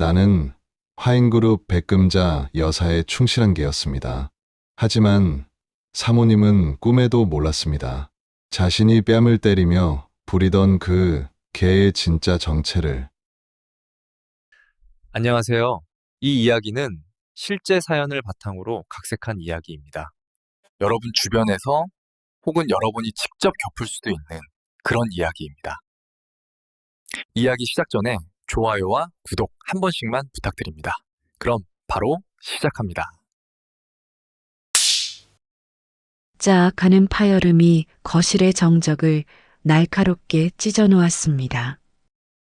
나는 화인그룹 백금자 여사의 충실한 개였습니다. 하지만 사모님은 꿈에도 몰랐습니다. 자신이 뺨을 때리며 부리던 그 개의 진짜 정체를. 안녕하세요. 이 이야기는 실제 사연을 바탕으로 각색한 이야기입니다. 여러분 주변에서 혹은 여러분이 직접 겪을 수도 있는 그런 이야기입니다. 이야기 시작 전에 좋아요와 구독 한 번씩만 부탁드립니다. 그럼 바로 시작합니다. 쫙 가는 파여름이 거실의 정적을 날카롭게 찢어 놓았습니다.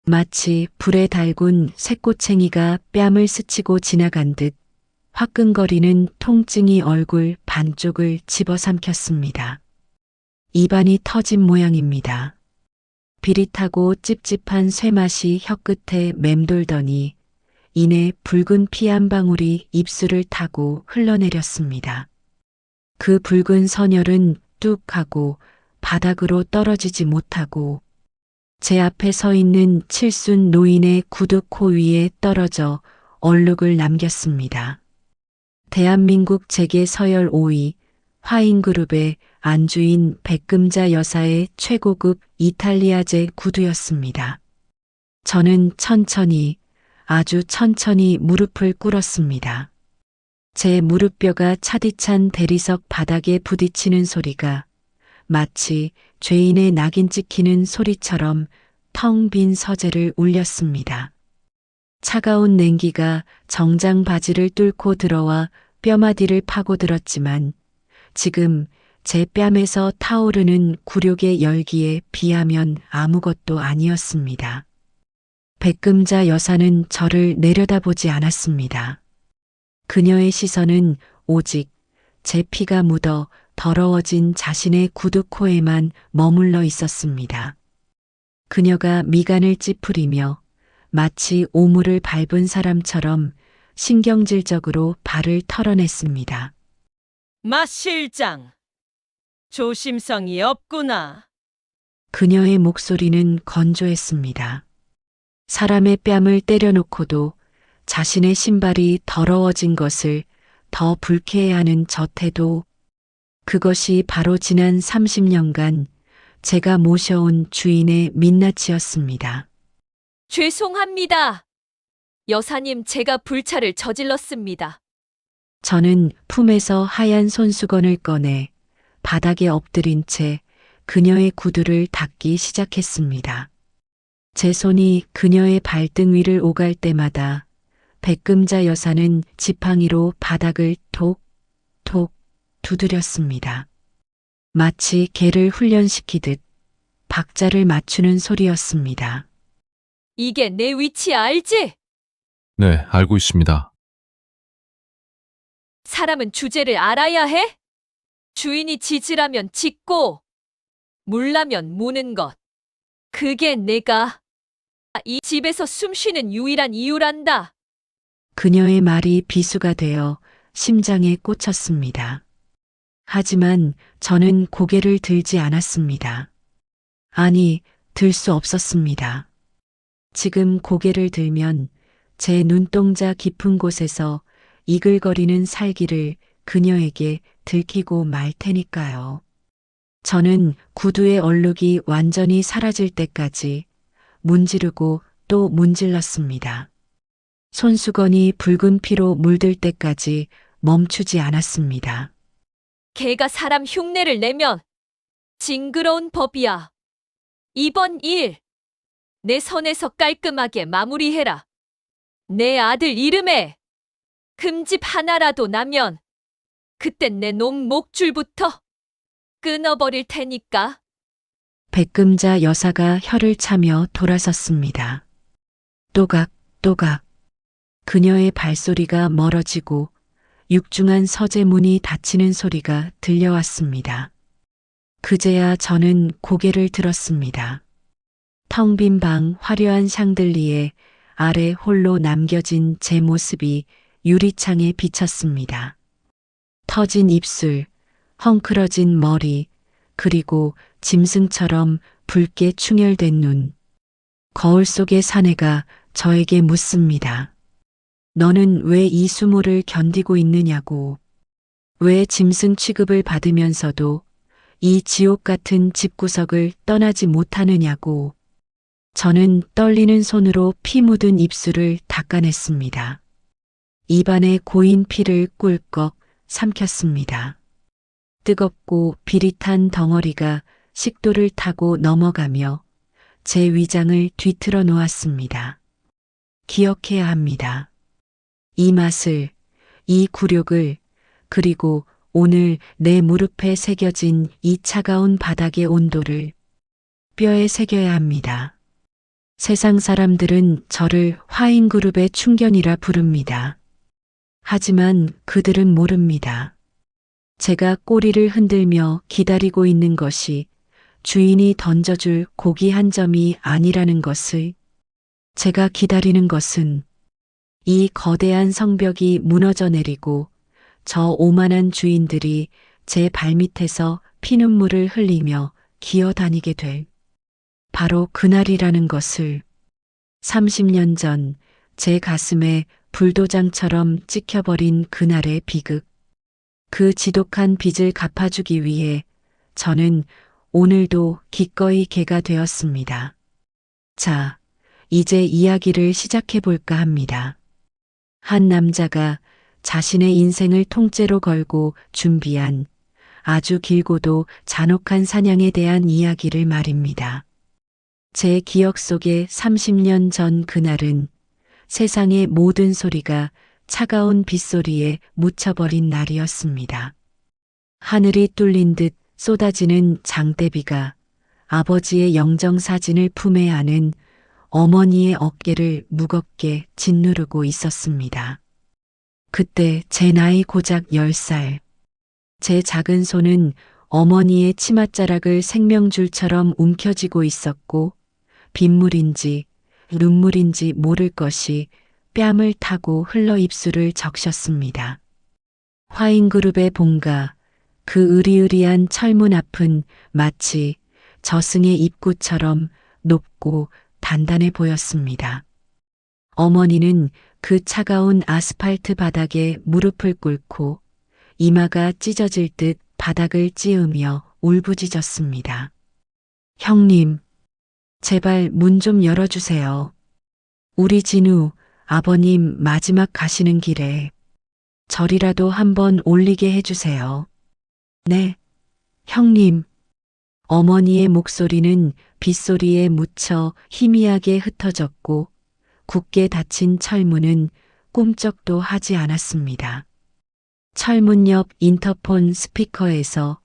마치 불에 달군 새꼬챙이가 뺨을 스치고 지나간 듯 화끈거리는 통증이 얼굴 반쪽을 집어삼켰습니다. 입안이 터진 모양입니다. 비릿하고 찝찝한 쇠맛이 혀끝에 맴돌더니 이내 붉은 피 한 방울이 입술을 타고 흘러내렸습니다. 그 붉은 선혈은 뚝 하고 바닥으로 떨어지지 못하고 제 앞에 서 있는 칠순 노인의 구두 코 위에 떨어져 얼룩을 남겼습니다. 대한민국 재계 서열 5위 화인그룹의 안주인 백금자 여사의 최고급 이탈리아제 구두였습니다. 저는 천천히, 아주 천천히 무릎을 꿇었습니다. 제 무릎뼈가 차디찬 대리석 바닥에 부딪히는 소리가 마치 죄인의 낙인 찍히는 소리처럼 텅 빈 서재를 울렸습니다. 차가운 냉기가 정장 바지를 뚫고 들어와 뼈마디를 파고들었지만 지금 제 뺨에서 타오르는 굴욕의 열기에 비하면 아무것도 아니었습니다. 백금자 여사는 저를 내려다보지 않았습니다. 그녀의 시선은 오직 제 피가 묻어 더러워진 자신의 구두 코에만 머물러 있었습니다. 그녀가 미간을 찌푸리며 마치 오물을 밟은 사람처럼 신경질적으로 발을 털어냈습니다. 마 실장, 조심성이 없구나. 그녀의 목소리는 건조했습니다. 사람의 뺨을 때려놓고도 자신의 신발이 더러워진 것을 더 불쾌해하는 저 태도, 그것이 바로 지난 30년간 제가 모셔온 주인의 민낯이었습니다. 죄송합니다. 여사님, 제가 불찰을 저질렀습니다. 저는 품에서 하얀 손수건을 꺼내 바닥에 엎드린 채 그녀의 구두를 닦기 시작했습니다. 제 손이 그녀의 발등 위를 오갈 때마다 백금자 여사는 지팡이로 바닥을 톡톡 두드렸습니다. 마치 개를 훈련시키듯 박자를 맞추는 소리였습니다. 이게 내 위치 알지? 네, 알고 있습니다. 사람은 주제를 알아야 해? 주인이 짖으라면 짖고, 물라면 무는 것. 그게 내가 이 집에서 숨 쉬는 유일한 이유란다. 그녀의 말이 비수가 되어 심장에 꽂혔습니다. 하지만 저는 고개를 들지 않았습니다. 아니, 들 수 없었습니다. 지금 고개를 들면 제 눈동자 깊은 곳에서 이글거리는 살기를 그녀에게 들키고 말 테니까요. 저는 구두의 얼룩이 완전히 사라질 때까지 문지르고 또 문질렀습니다. 손수건이 붉은 피로 물들 때까지 멈추지 않았습니다. 걔가 사람 흉내를 내면 징그러운 법이야. 이번 일, 내 선에서 깔끔하게 마무리해라. 내 아들 이름에 금집 하나라도 나면 그땐 내 놈 목줄부터 끊어버릴 테니까. 백금자 여사가 혀를 차며 돌아섰습니다. 또각또각 그녀의 발소리가 멀어지고 육중한 서재 문이 닫히는 소리가 들려왔습니다. 그제야 저는 고개를 들었습니다. 텅 빈 방 화려한 샹들리에 아래 홀로 남겨진 제 모습이 유리창에 비쳤습니다. 터진 입술, 헝클어진 머리, 그리고 짐승처럼 붉게 충혈된 눈. 거울 속의 사내가 저에게 묻습니다. 너는 왜 이 수모를 견디고 있느냐고. 왜 짐승 취급을 받으면서도 이 지옥 같은 집구석을 떠나지 못하느냐고. 저는 떨리는 손으로 피 묻은 입술을 닦아냈습니다. 입안에 고인 피를 꿀꺽 삼켰습니다. 뜨겁고 비릿한 덩어리가 식도를 타고 넘어가며 제 위장을 뒤틀어 놓았습니다. 기억해야 합니다. 이 맛을, 이 굴욕을, 그리고 오늘 내 무릎에 새겨진 이 차가운 바닥의 온도를 뼈에 새겨야 합니다. 세상 사람들은 저를 화인그룹의 충견이라 부릅니다. 하지만 그들은 모릅니다. 제가 꼬리를 흔들며 기다리고 있는 것이 주인이 던져줄 고기 한 점이 아니라는 것을, 제가 기다리는 것은 이 거대한 성벽이 무너져 내리고 저 오만한 주인들이 제 발밑에서 피눈물을 흘리며 기어다니게 될 바로 그날이라는 것을. 30년 전 제 가슴에 불도장처럼 찍혀버린 그날의 비극. 그 지독한 빚을 갚아주기 위해 저는 오늘도 기꺼이 개가 되었습니다. 자, 이제 이야기를 시작해볼까 합니다. 한 남자가 자신의 인생을 통째로 걸고 준비한 아주 길고도 잔혹한 사냥에 대한 이야기를 말입니다. 제 기억 속의 30년 전 그날은 세상의 모든 소리가 차가운 빗소리에 묻혀버린 날이었습니다. 하늘이 뚫린 듯 쏟아지는 장대비가 아버지의 영정사진을 품에 안은 어머니의 어깨를 무겁게 짓누르고 있었습니다. 그때 제 나이 고작 10살. 제 작은 손은 어머니의 치맛자락을 생명줄처럼 움켜쥐고 있었고 빗물인지 눈물인지 모를 것이 뺨을 타고 흘러 입술을 적셨습니다. 화인그룹의 본가, 그 으리으리한 철문 앞은 마치 저승의 입구처럼 높고 단단해 보였습니다. 어머니는 그 차가운 아스팔트 바닥에 무릎을 꿇고 이마가 찢어질 듯 바닥을 찌으며 울부짖었습니다. 형님, 제발 문 좀 열어주세요. 우리 진우, 아버님 마지막 가시는 길에 절이라도 한번 올리게 해주세요. 네, 형님. 어머니의 목소리는 빗소리에 묻혀 희미하게 흩어졌고 굳게 닫힌 철문은 꿈쩍도 하지 않았습니다. 철문 옆 인터폰 스피커에서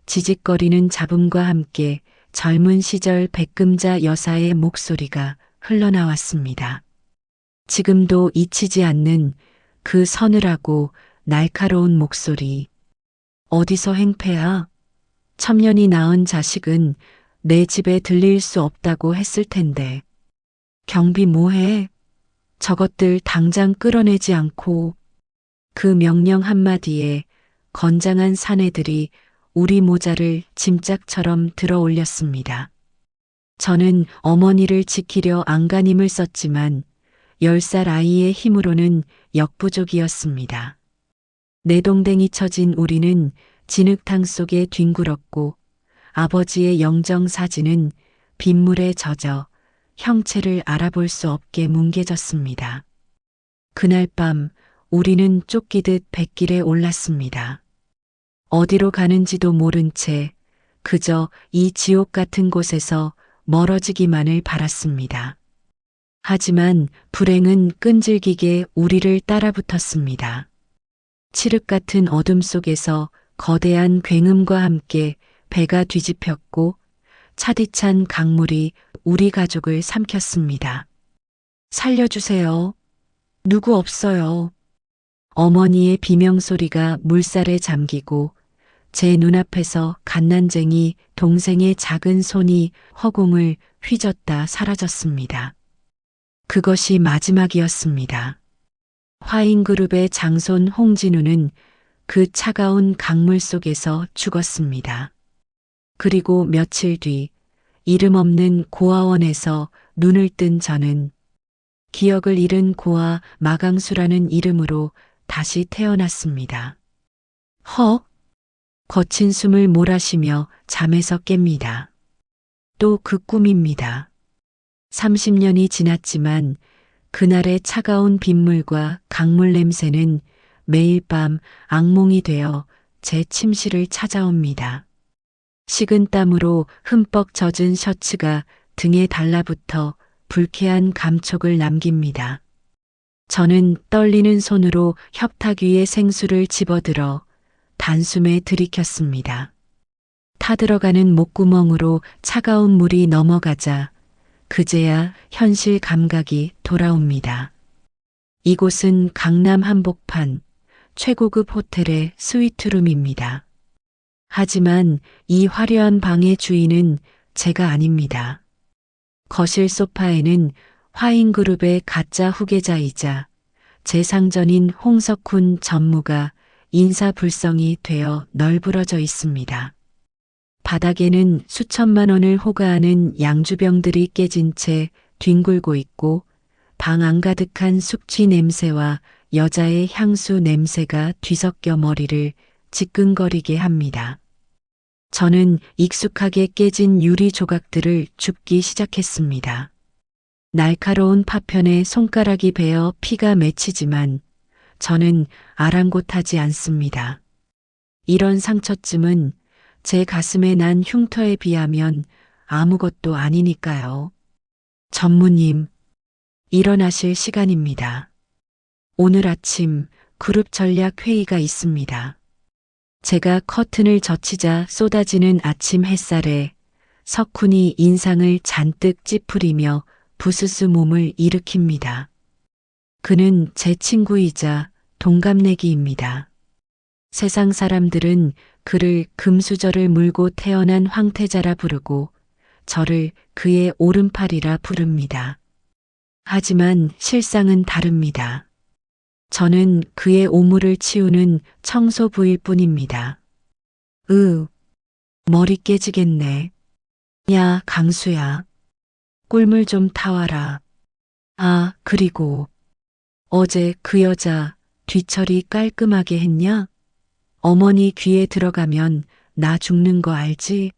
지직거리는 잡음과 함께 젊은 시절 백금자 여사의 목소리가 흘러나왔습니다. 지금도 잊히지 않는 그 서늘하고 날카로운 목소리. 어디서 행패야? 첨년이 낳은 자식은 내 집에 들릴 수 없다고 했을 텐데. 경비 뭐해? 저것들 당장 끌어내지 않고. 그 명령 한마디에 건장한 사내들이 우리 모자를 짐짝처럼 들어 올렸습니다. 저는 어머니를 지키려 안간힘을 썼지만 10살 아이의 힘으로는 역부족이었습니다. 내동댕이 쳐진 우리는 진흙탕 속에 뒹굴었고 아버지의 영정 사진은 빗물에 젖어 형체를 알아볼 수 없게 뭉개졌습니다. 그날 밤 우리는 쫓기듯 뱃길에 올랐습니다. 어디로 가는지도 모른 채 그저 이 지옥 같은 곳에서 멀어지기만을 바랐습니다. 하지만 불행은 끈질기게 우리를 따라붙었습니다. 칠흑 같은 어둠 속에서 거대한 굉음과 함께 배가 뒤집혔고 차디찬 강물이 우리 가족을 삼켰습니다. 살려주세요. 누구 없어요. 어머니의 비명소리가 물살에 잠기고 제 눈앞에서 갓난쟁이 동생의 작은 손이 허공을 휘젓다 사라졌습니다. 그것이 마지막이었습니다. 화인그룹의 장손 홍진우는 그 차가운 강물 속에서 죽었습니다. 그리고 며칠 뒤 이름 없는 고아원에서 눈을 뜬 저는 기억을 잃은 고아 마강수라는 이름으로 다시 태어났습니다. 헉! 거친 숨을 몰아쉬며 잠에서 깹니다. 또 그 꿈입니다. 30년이 지났지만 그날의 차가운 빗물과 강물 냄새는 매일 밤 악몽이 되어 제 침실을 찾아옵니다. 식은 땀으로 흠뻑 젖은 셔츠가 등에 달라붙어 불쾌한 감촉을 남깁니다. 저는 떨리는 손으로 협탁 위에 생수를 집어들어 단숨에 들이켰습니다. 타들어가는 목구멍으로 차가운 물이 넘어가자 그제야 현실 감각이 돌아옵니다. 이곳은 강남 한복판 최고급 호텔의 스위트룸입니다. 하지만 이 화려한 방의 주인은 제가 아닙니다. 거실 소파에는 화인그룹의 가짜 후계자이자 제 상전인 홍석훈 전무가 인사불성이 되어 널브러져 있습니다. 바닥에는 수천만 원을 호가하는 양주병들이 깨진 채 뒹굴고 있고 방 안가득한 숙취 냄새와 여자의 향수 냄새가 뒤섞여 머리를 지끈거리게 합니다. 저는 익숙하게 깨진 유리 조각들을 줍기 시작했습니다. 날카로운 파편에 손가락이 베어 피가 맺히지만 저는 아랑곳하지 않습니다. 이런 상처쯤은 제 가슴에 난 흉터에 비하면 아무것도 아니니까요. 전무님, 일어나실 시간입니다. 오늘 아침 그룹 전략 회의가 있습니다. 제가 커튼을 젖히자 쏟아지는 아침 햇살에 석훈이 인상을 잔뜩 찌푸리며 부스스 몸을 일으킵니다. 그는 제 친구이자 동갑내기입니다. 세상 사람들은 그를 금수저를 물고 태어난 황태자라 부르고 저를 그의 오른팔이라 부릅니다. 하지만 실상은 다릅니다. 저는 그의 오물을 치우는 청소부일 뿐입니다. 머리 깨지겠네. 야, 강수야. 꿀물 좀 타와라. 아, 그리고 어제 그 여자 뒤처리 깔끔하게 했냐? 어머니 귀에 들어가면 나 죽는 거 알지?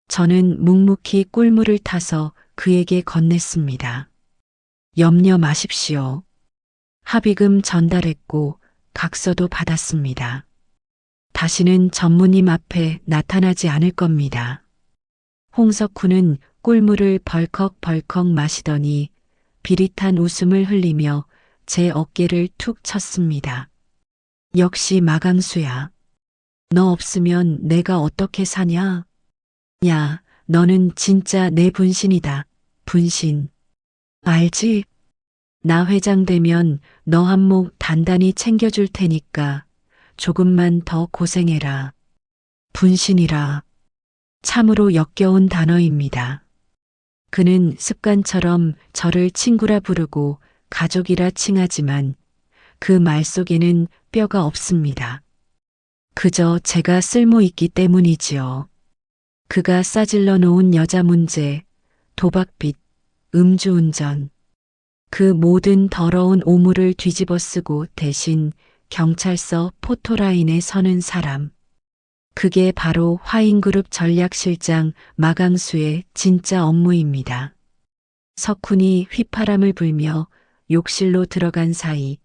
저는 묵묵히 꿀물을 타서 그에게 건넸습니다. 염려 마십시오. 합의금 전달했고 각서도 받았습니다. 다시는 전무님 앞에 나타나지 않을 겁니다. 홍석훈은 꿀물을 벌컥벌컥 마시더니 비릿한 웃음을 흘리며 제 어깨를 툭 쳤습니다. 역시 마강수야. 너 없으면 내가 어떻게 사냐? 야, 너는 진짜 내 분신이다. 분신. 알지? 나 회장 되면 너 한몫 단단히 챙겨줄 테니까 조금만 더 고생해라. 분신이라. 참으로 역겨운 단어입니다. 그는 습관처럼 저를 친구라 부르고 가족이라 칭하지만 그 말 속에는 뼈가 없습니다. 그저 제가 쓸모 있기 때문이지요. 그가 싸질러 놓은 여자 문제, 도박빚, 음주운전, 그 모든 더러운 오물을 뒤집어 쓰고 대신 경찰서 포토라인에 서는 사람. 그게 바로 화인그룹 전략실장 마강수의 진짜 업무입니다. 석훈이 휘파람을 불며 욕실로 들어간 사이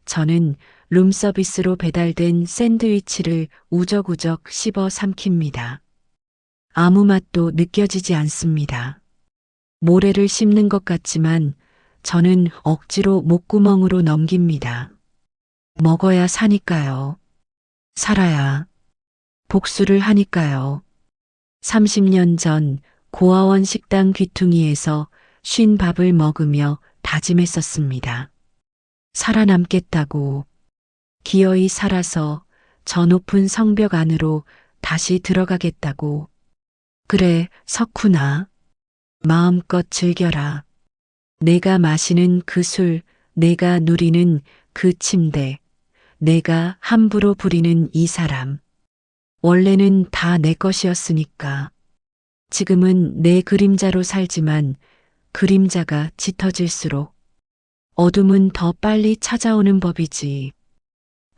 저는 룸서비스로 배달된 샌드위치를 우적우적 씹어 삼킵니다. 아무 맛도 느껴지지 않습니다. 모래를 씹는 것 같지만 저는 억지로 목구멍으로 넘깁니다. 먹어야 사니까요. 살아야. 복수를 하니까요. 30년 전 고아원 식당 귀퉁이에서 쉰 밥을 먹으며 다짐했었습니다. 살아남겠다고. 기어이 살아서 저 높은 성벽 안으로 다시 들어가겠다고. 그래, 석훈아. 마음껏 즐겨라. 내가 마시는 그 술, 내가 누리는 그 침대, 내가 함부로 부리는 이 사람. 원래는 다 내 것이었으니까. 지금은 내 그림자로 살지만 그림자가 짙어질수록 어둠은 더 빨리 찾아오는 법이지.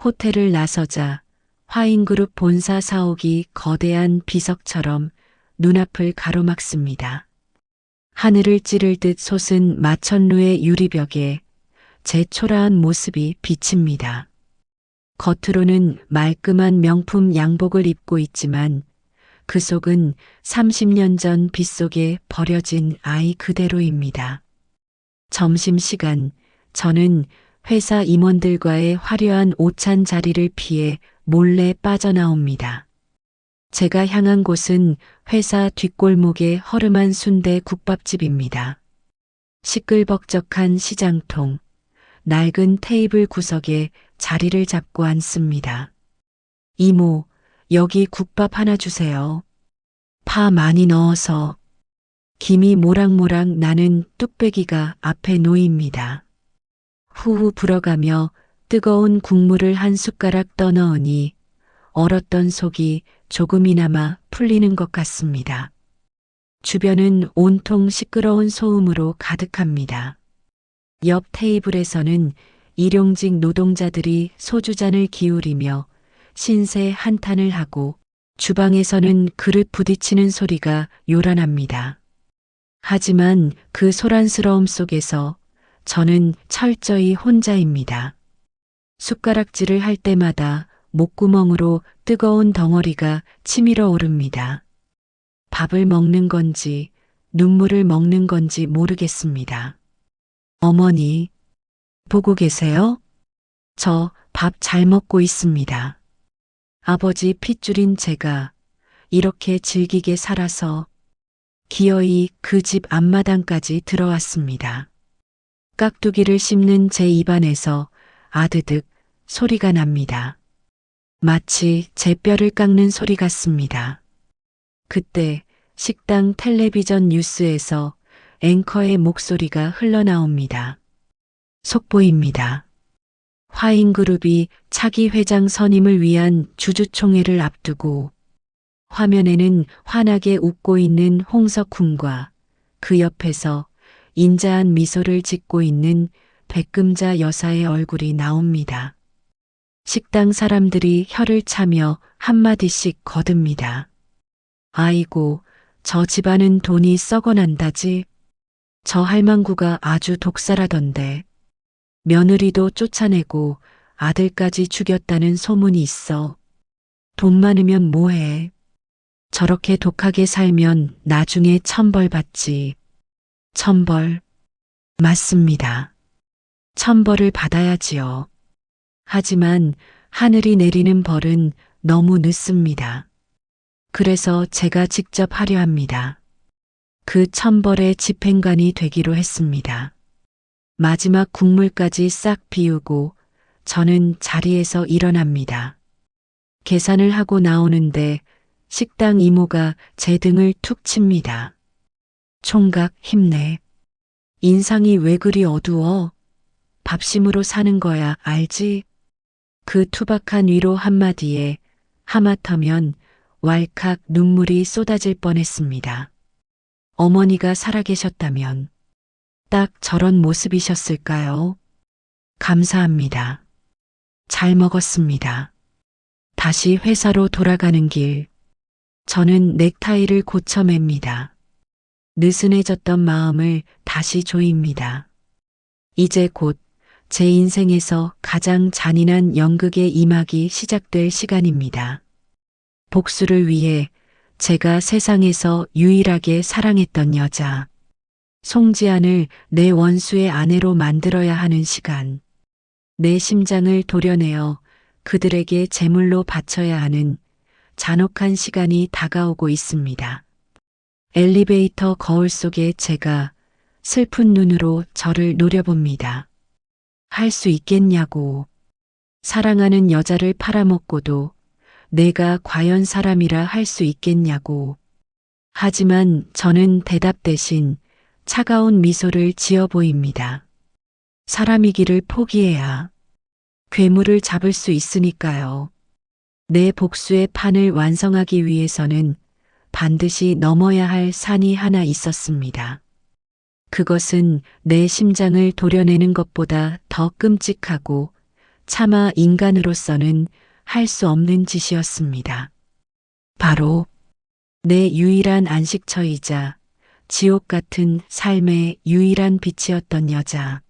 호텔을 나서자 화인그룹 본사 사옥이 거대한 비석처럼 눈앞을 가로막습니다. 하늘을 찌를 듯 솟은 마천루의 유리벽에 제 초라한 모습이 비칩니다. 겉으로는 말끔한 명품 양복을 입고 있지만 그 속은 30년 전 빗속에 버려진 아이 그대로입니다. 점심시간, 저는 회사 임원들과의 화려한 오찬 자리를 피해 몰래 빠져나옵니다. 제가 향한 곳은 회사 뒷골목의 허름한 순대 국밥집입니다. 시끌벅적한 시장통, 낡은 테이블 구석에 자리를 잡고 앉습니다. 이모, 여기 국밥 하나 주세요. 파 많이 넣어서. 김이 모락모락 나는 뚝배기가 앞에 놓입니다. 후후 불어가며 뜨거운 국물을 한 숟가락 떠넣으니 얼었던 속이 조금이나마 풀리는 것 같습니다. 주변은 온통 시끄러운 소음으로 가득합니다. 옆 테이블에서는 일용직 노동자들이 소주잔을 기울이며 신세 한탄을 하고 주방에서는 그릇 부딪히는 소리가 요란합니다. 하지만 그 소란스러움 속에서 저는 철저히 혼자입니다. 숟가락질을 할 때마다 목구멍으로 뜨거운 덩어리가 치밀어 오릅니다. 밥을 먹는 건지 눈물을 먹는 건지 모르겠습니다. 어머니, 보고 계세요? 저 밥 잘 먹고 있습니다. 아버지 핏줄인 제가 이렇게 질기게 살아서 기어이 그 집 앞마당까지 들어왔습니다. 깍두기를 씹는 제 입안에서 아드득 소리가 납니다. 마치 제 뼈를 깎는 소리 같습니다. 그때 식당 텔레비전 뉴스에서 앵커의 목소리가 흘러나옵니다. 속보입니다. 화인그룹이 차기 회장 선임을 위한 주주총회를 앞두고 화면에는 환하게 웃고 있는 홍석훈과 그 옆에서 인자한 미소를 짓고 있는 백금자 여사의 얼굴이 나옵니다. 식당 사람들이 혀를 차며 한마디씩 거듭니다. 아이고, 저 집안은 돈이 썩어난다지. 저 할망구가 아주 독살하던데. 며느리도 쫓아내고 아들까지 죽였다는 소문이 있어. 돈 많으면 뭐해. 저렇게 독하게 살면 나중에 천벌 받지. 천벌. 맞습니다. 천벌을 받아야지요. 하지만 하늘이 내리는 벌은 너무 늦습니다. 그래서 제가 직접 하려 합니다. 그 천벌의 집행관이 되기로 했습니다. 마지막 국물까지 싹 비우고 저는 자리에서 일어납니다. 계산을 하고 나오는데 식당 이모가 제 등을 툭 칩니다. 총각 힘내. 인상이 왜 그리 어두워? 밥심으로 사는 거야, 알지? 그 투박한 위로 한마디에 하마터면 왈칵 눈물이 쏟아질 뻔했습니다. 어머니가 살아계셨다면 딱 저런 모습이셨을까요? 감사합니다. 잘 먹었습니다. 다시 회사로 돌아가는 길, 저는 넥타이를 고쳐 맵니다. 느슨해졌던 마음을 다시 조입니다. 이제 곧 제 인생에서 가장 잔인한 연극의 이막이 시작될 시간입니다. 복수를 위해 제가 세상에서 유일하게 사랑했던 여자, 송지안을 내 원수의 아내로 만들어야 하는 시간, 내 심장을 도려내어 그들에게 제물로 바쳐야 하는 잔혹한 시간이 다가오고 있습니다. 엘리베이터 거울 속에 제가 슬픈 눈으로 저를 노려봅니다. 할 수 있겠냐고. 사랑하는 여자를 팔아먹고도 내가 과연 사람이라 할 수 있겠냐고. 하지만 저는 대답 대신 차가운 미소를 지어 보입니다. 사람이기를 포기해야 괴물을 잡을 수 있으니까요. 내 복수의 판을 완성하기 위해서는 반드시 넘어야 할 산이 하나 있었습니다. 그것은 내 심장을 도려내는 것보다 더 끔찍하고 차마 인간으로서는 할 수 없는 짓이었습니다. 바로 내 유일한 안식처이자 지옥 같은 삶의 유일한 빛이었던 여자.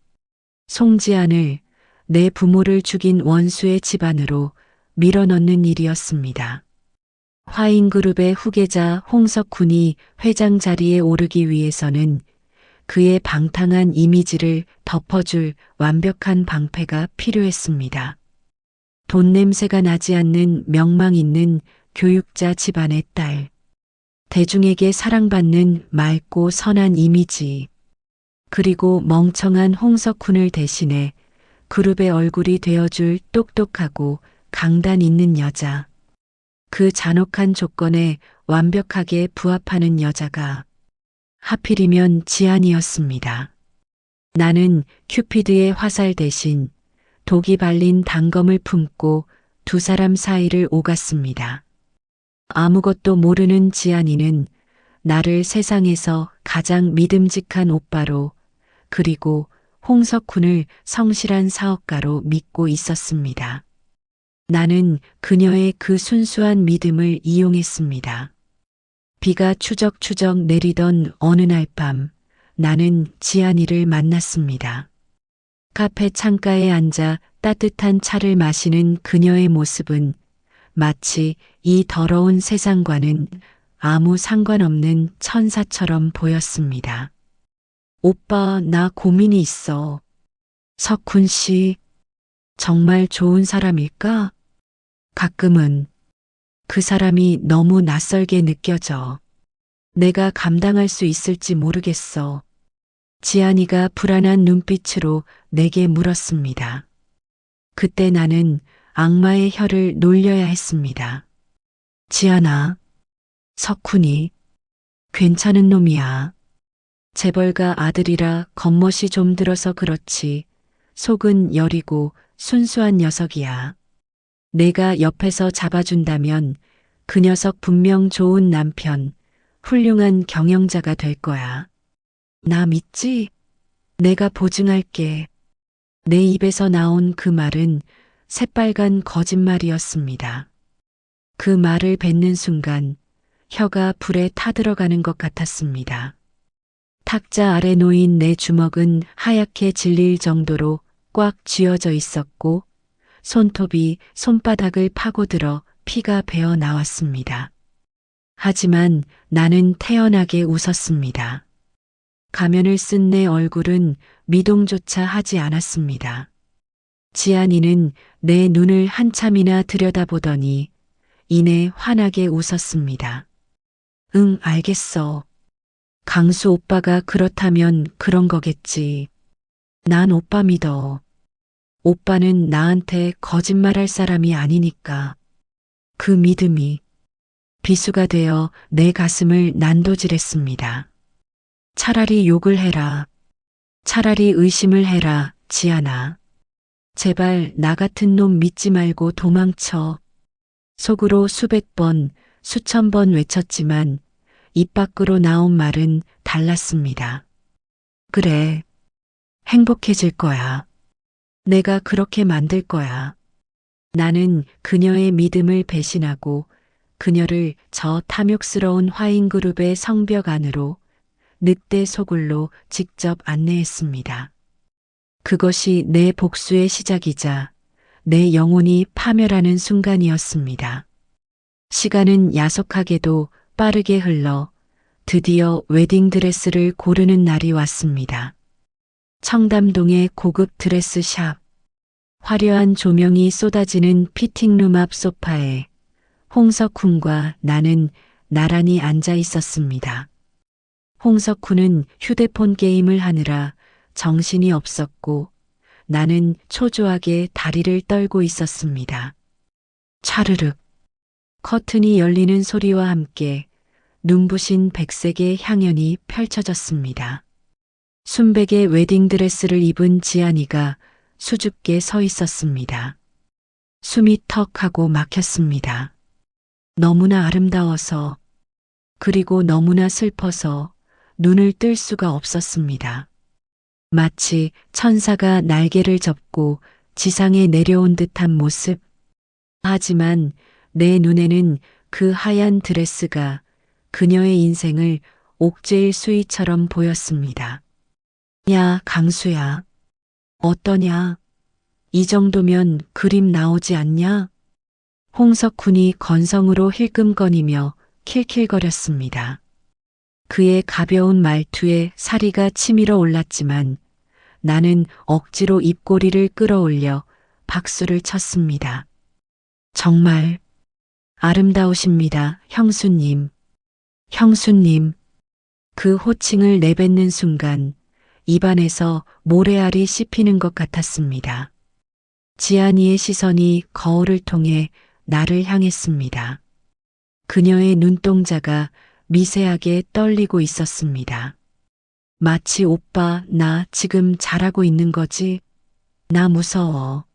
송지안을 내 부모를 죽인 원수의 집안으로 밀어넣는 일이었습니다. 화인그룹의 후계자 홍석훈이 회장 자리에 오르기 위해서는 그의 방탕한 이미지를 덮어줄 완벽한 방패가 필요했습니다. 돈 냄새가 나지 않는 명망 있는 교육자 집안의 딸. 대중에게 사랑받는 맑고 선한 이미지. 그리고 멍청한 홍석훈을 대신해 그룹의 얼굴이 되어줄 똑똑하고 강단 있는 여자. 그 잔혹한 조건에 완벽하게 부합하는 여자가 하필이면 지안이었습니다. 나는 큐피드의 화살 대신 독이 발린 단검을 품고 두 사람 사이를 오갔습니다. 아무것도 모르는 지안이는 나를 세상에서 가장 믿음직한 오빠로 그리고 홍석훈을 성실한 사업가로 믿고 있었습니다. 나는 그녀의 그 순수한 믿음을 이용했습니다. 비가 추적추적 내리던 어느 날 밤 나는 지안이를 만났습니다. 카페 창가에 앉아 따뜻한 차를 마시는 그녀의 모습은 마치 이 더러운 세상과는 아무 상관없는 천사처럼 보였습니다. 오빠, 나 고민이 있어. 석훈 씨, 정말 좋은 사람일까? 가끔은 그 사람이 너무 낯설게 느껴져. 내가 감당할 수 있을지 모르겠어. 지안이가 불안한 눈빛으로 내게 물었습니다. 그때 나는 악마의 혀를 놀려야 했습니다. 지안아, 석훈이 괜찮은 놈이야. 재벌가 아들이라 겉멋이 좀 들어서 그렇지 속은 여리고 순수한 녀석이야. 내가 옆에서 잡아준다면 그 녀석 분명 좋은 남편, 훌륭한 경영자가 될 거야. 나 믿지? 내가 보증할게. 내 입에서 나온 그 말은 새빨간 거짓말이었습니다. 그 말을 뱉는 순간 혀가 불에 타들어가는 것 같았습니다. 탁자 아래 놓인 내 주먹은 하얗게 질릴 정도로 꽉 쥐어져 있었고 손톱이 손바닥을 파고들어 피가 배어 나왔습니다. 하지만 나는 태연하게 웃었습니다. 가면을 쓴 내 얼굴은 미동조차 하지 않았습니다. 지안이는 내 눈을 한참이나 들여다보더니 이내 환하게 웃었습니다. 응, 알겠어. 강수 오빠가 그렇다면 그런 거겠지. 난 오빠 믿어. 오빠는 나한테 거짓말할 사람이 아니니까. 그 믿음이 비수가 되어 내 가슴을 난도질했습니다. 차라리 욕을 해라. 차라리 의심을 해라, 지안아. 제발 나 같은 놈 믿지 말고 도망쳐. 속으로 수백 번, 수천 번 외쳤지만 입 밖으로 나온 말은 달랐습니다. 그래. 행복해질 거야. 내가 그렇게 만들 거야. 나는 그녀의 믿음을 배신하고 그녀를 저 탐욕스러운 화인그룹의 성벽 안으로 늑대 소굴로 직접 안내했습니다. 그것이 내 복수의 시작이자 내 영혼이 파멸하는 순간이었습니다. 시간은 야속하게도 빠르게 흘러 드디어 웨딩드레스를 고르는 날이 왔습니다. 청담동의 고급 드레스샵. 화려한 조명이 쏟아지는 피팅룸 앞 소파에 홍석훈과 나는 나란히 앉아 있었습니다. 홍석훈은 휴대폰 게임을 하느라 정신이 없었고 나는 초조하게 다리를 떨고 있었습니다. 차르륵. 커튼이 열리는 소리와 함께 눈부신 백색의 향연이 펼쳐졌습니다. 순백의 웨딩드레스를 입은 지안이가 수줍게 서 있었습니다. 숨이 턱 하고 막혔습니다. 너무나 아름다워서 그리고 너무나 슬퍼서 눈을 뜰 수가 없었습니다. 마치 천사가 날개를 접고 지상에 내려온 듯한 모습. 하지만 내 눈에는 그 하얀 드레스가 그녀의 인생을 옥죄일 수위처럼 보였습니다. 야, 강수야. 어떠냐? 이 정도면 그림 나오지 않냐? 홍석훈이 건성으로 힐끔거리며 킬킬거렸습니다. 그의 가벼운 말투에 사리가 치밀어 올랐지만 나는 억지로 입꼬리를 끌어올려 박수를 쳤습니다. 정말 아름다우십니다, 형수님. 형수님. 그 호칭을 내뱉는 순간 입안에서 모래알이 씹히는 것 같았습니다. 지안이의 시선이 거울을 통해 나를 향했습니다. 그녀의 눈동자가 미세하게 떨리고 있었습니다. 마치 오빠, 나 지금 잘하고 있는 거지? 나 무서워.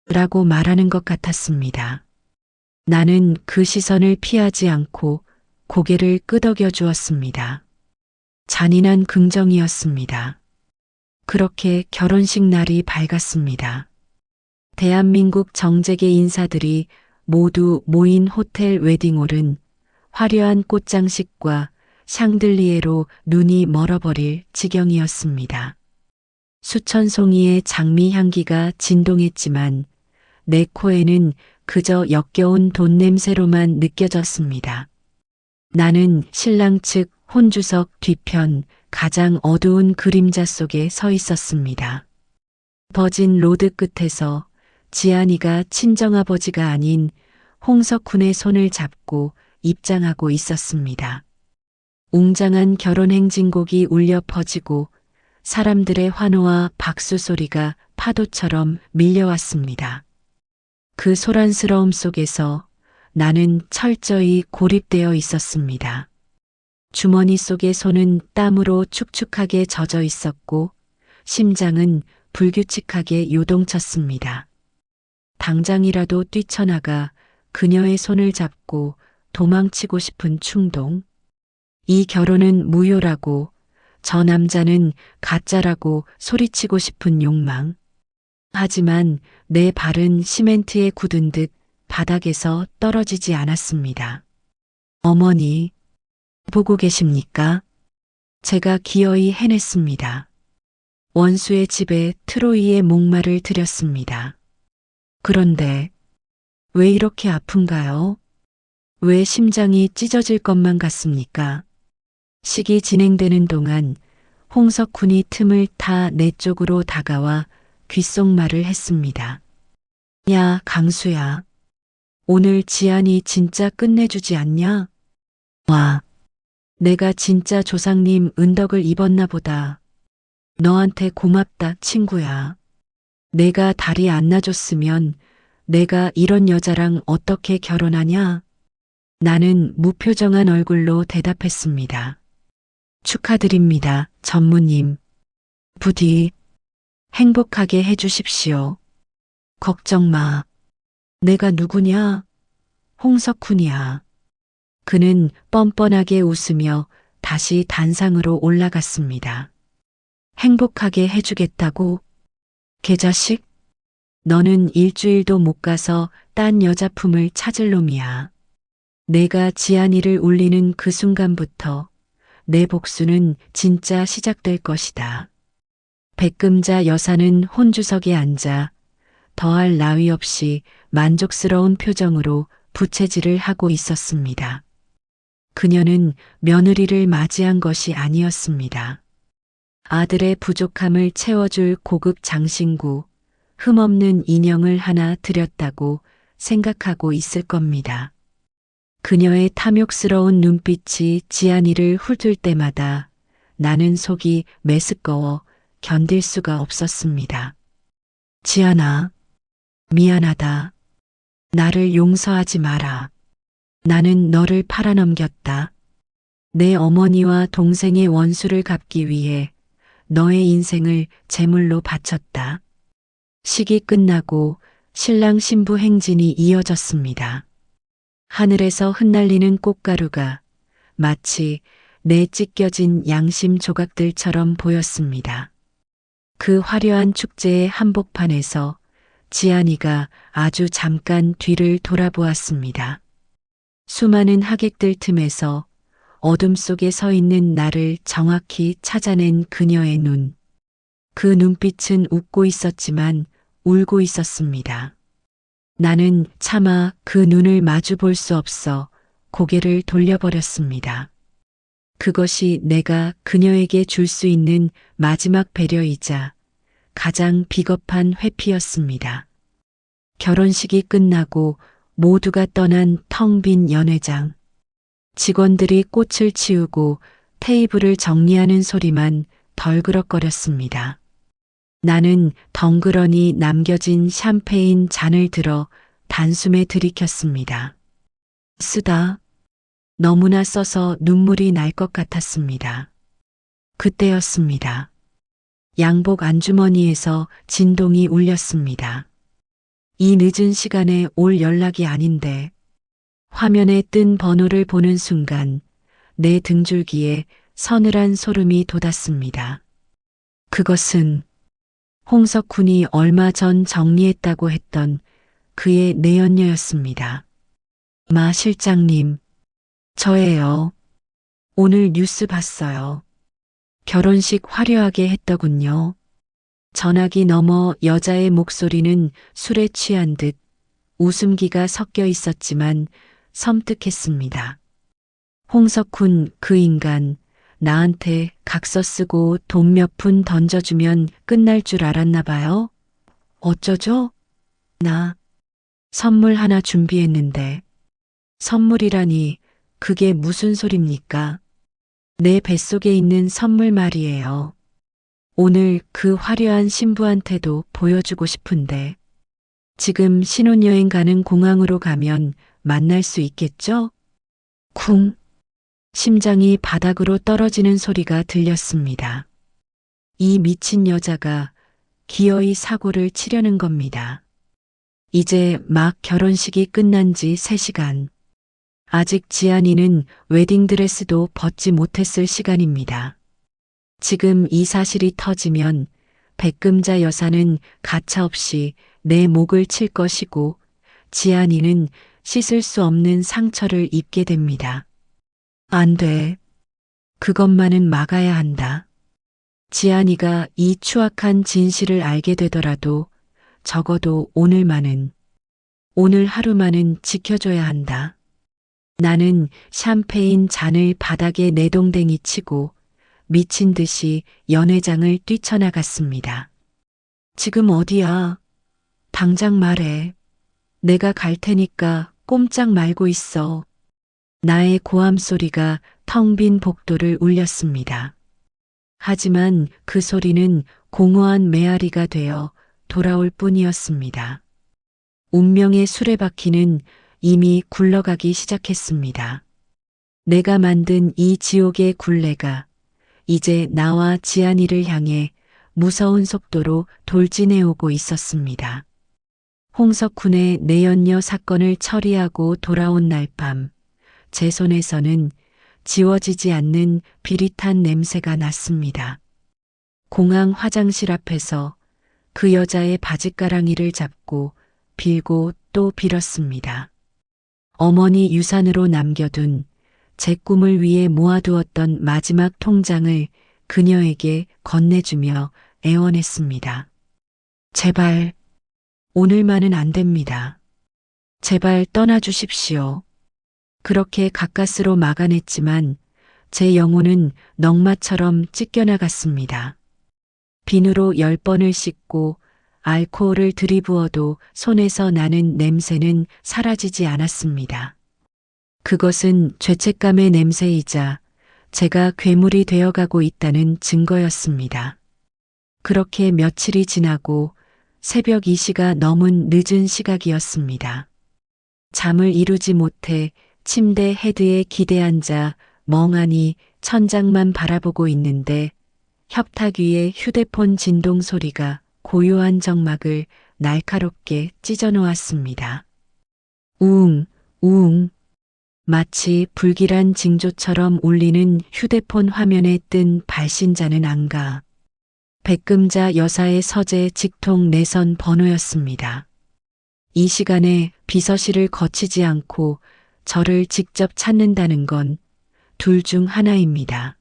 라고 말하는 것 같았습니다. 나는 그 시선을 피하지 않고 고개를 끄덕여 주었습니다. 잔인한 긍정이었습니다. 그렇게 결혼식 날이 밝았습니다. 대한민국 정재계 인사들이 모두 모인 호텔 웨딩홀은 화려한 꽃장식과 샹들리에로 눈이 멀어버릴 지경이었습니다. 수천 송이의 장미 향기가 진동했지만 내 코에는 그저 역겨운 돈 냄새로만 느껴졌습니다. 나는 신랑 측 혼주석 뒤편 가장 어두운 그림자 속에 서 있었습니다. 버진 로드 끝에서 지안이가 친정아버지가 아닌 홍석훈의 손을 잡고 입장하고 있었습니다. 웅장한 결혼 행진곡이 울려 퍼지고 사람들의 환호와 박수 소리가 파도처럼 밀려왔습니다. 그 소란스러움 속에서 나는 철저히 고립되어 있었습니다. 주머니 속의 손은 땀으로 축축하게 젖어 있었고 심장은 불규칙하게 요동쳤습니다. 당장이라도 뛰쳐나가 그녀의 손을 잡고 도망치고 싶은 충동. 이 결혼은 무효라고, 저 남자는 가짜라고 소리치고 싶은 욕망. 하지만 내 발은 시멘트에 굳은 듯 바닥에서 떨어지지 않았습니다. 어머니, 보고 계십니까? 제가 기어이 해냈습니다. 원수의 집에 트로이의 목마를 들였습니다. 그런데 왜 이렇게 아픈가요? 왜 심장이 찢어질 것만 같습니까? 식이 진행되는 동안 홍석훈이 틈을 타 내 쪽으로 다가와 귓속말을 했습니다. 야, 강수야. 오늘 지안이 진짜 끝내주지 않냐? 와, 내가 진짜 조상님 은덕을 입었나 보다. 너한테 고맙다, 친구야. 내가 다리 안 놔줬으면 내가 이런 여자랑 어떻게 결혼하냐? 나는 무표정한 얼굴로 대답했습니다. 축하드립니다, 전무님. 부디 행복하게 해주십시오. 걱정 마. 내가 누구냐? 홍석훈이야. 그는 뻔뻔하게 웃으며 다시 단상으로 올라갔습니다. 행복하게 해주겠다고? 개자식? 너는 일주일도 못 가서 딴 여자 품을 찾을 놈이야. 내가 지안이를 울리는 그 순간부터 내 복수는 진짜 시작될 것이다. 백금자 여사는 혼주석에 앉아 더할 나위 없이 만족스러운 표정으로 부채질을 하고 있었습니다. 그녀는 며느리를 맞이한 것이 아니었습니다. 아들의 부족함을 채워줄 고급 장신구, 흠없는 인형을 하나 드렸다고 생각하고 있을 겁니다. 그녀의 탐욕스러운 눈빛이 지안이를 훑을 때마다 나는 속이 메스꺼워 견딜 수가 없었습니다. 지안아, 미안하다. 나를 용서하지 마라. 나는 너를 팔아넘겼다. 내 어머니와 동생의 원수를 갚기 위해 너의 인생을 제물로 바쳤다. 식이 끝나고 신랑 신부 행진이 이어졌습니다. 하늘에서 흩날리는 꽃가루가 마치 내 찢겨진 양심 조각들처럼 보였습니다. 그 화려한 축제의 한복판에서 지안이가 아주 잠깐 뒤를 돌아보았습니다. 수많은 하객들 틈에서 어둠 속에 서 있는 나를 정확히 찾아낸 그녀의 눈. 그 눈빛은 웃고 있었지만 울고 있었습니다. 나는 차마 그 눈을 마주 볼 수 없어 고개를 돌려버렸습니다. 그것이 내가 그녀에게 줄 수 있는 마지막 배려이자 가장 비겁한 회피였습니다. 결혼식이 끝나고 모두가 떠난 텅 빈 연회장. 직원들이 꽃을 치우고 테이블을 정리하는 소리만 덜그럭거렸습니다. 나는 덩그러니 남겨진 샴페인 잔을 들어 단숨에 들이켰습니다. 쓰다. 너무나 써서 눈물이 날 것 같았습니다. 그때였습니다. 양복 안주머니에서 진동이 울렸습니다. 이 늦은 시간에 올 연락이 아닌데. 화면에 뜬 번호를 보는 순간 내 등줄기에 서늘한 소름이 돋았습니다. 그것은 홍석훈이 얼마 전 정리했다고 했던 그의 내연녀였습니다. 마 실장님, 저예요. 오늘 뉴스 봤어요. 결혼식 화려하게 했더군요. 전화기 너머 여자의 목소리는 술에 취한 듯 웃음기가 섞여 있었지만 섬뜩했습니다. 홍석훈 그 인간 나한테 각서 쓰고 돈 몇 푼 던져주면 끝날 줄 알았나 봐요. 어쩌죠? 나 선물 하나 준비했는데. 선물이라니 그게 무슨 소립니까? 내 뱃속에 있는 선물 말이에요. 오늘 그 화려한 신부한테도 보여주고 싶은데. 지금 신혼여행 가는 공항으로 가면 만날 수 있겠죠? 쿵. 심장이 바닥으로 떨어지는 소리가 들렸습니다. 이 미친 여자가 기어이 사고를 치려는 겁니다. 이제 막 결혼식이 끝난 지 3시간. 아직 지안이는 웨딩드레스도 벗지 못했을 시간입니다. 지금 이 사실이 터지면 백금자 여사는 가차없이 내 목을 칠 것이고 지안이는 씻을 수 없는 상처를 입게 됩니다. 안 돼. 그것만은 막아야 한다. 지안이가 이 추악한 진실을 알게 되더라도 적어도 오늘 하루만은 지켜줘야 한다. 나는 샴페인 잔을 바닥에 내동댕이 치고 미친 듯이 연회장을 뛰쳐나갔습니다. 지금 어디야? 당장 말해. 내가 갈 테니까 꼼짝 말고 있어. 나의 고함 소리가 텅 빈 복도를 울렸습니다. 하지만 그 소리는 공허한 메아리가 되어 돌아올 뿐이었습니다. 운명의 수레바퀴는 이미 굴러가기 시작했습니다. 내가 만든 이 지옥의 굴레가 이제 나와 지안이를 향해 무서운 속도로 돌진해 오고 있었습니다. 홍석훈의 내연녀 사건을 처리하고 돌아온 날 밤, 제 손에서는 지워지지 않는 비릿한 냄새가 났습니다. 공항 화장실 앞에서 그 여자의 바짓가랑이를 잡고 빌고 또 빌었습니다. 어머니 유산으로 남겨둔 제 꿈을 위해 모아두었던 마지막 통장을 그녀에게 건네주며 애원했습니다. 제발, 오늘만은 안 됩니다. 제발 떠나주십시오. 그렇게 가까스로 막아냈지만 제 영혼은 넝마처럼 찢겨나갔습니다. 비누로 10번을 씻고 알코올을 들이부어도 손에서 나는 냄새는 사라지지 않았습니다. 그것은 죄책감의 냄새이자 제가 괴물이 되어가고 있다는 증거였습니다. 그렇게 며칠이 지나고 새벽 2시가 넘은 늦은 시각이었습니다. 잠을 이루지 못해 침대 헤드에 기대앉아 멍하니 천장만 바라보고 있는데 협탁 위에 휴대폰 진동 소리가 고요한 정막을 날카롭게 찢어 놓았습니다. 우웅, 우웅. 마치 불길한 징조처럼 울리는 휴대폰 화면에 뜬 발신자는 안가. 백금자 여사의 서재 직통 내선 번호였습니다. 이 시간에 비서실을 거치지 않고 저를 직접 찾는다는 건 둘 중 하나입니다.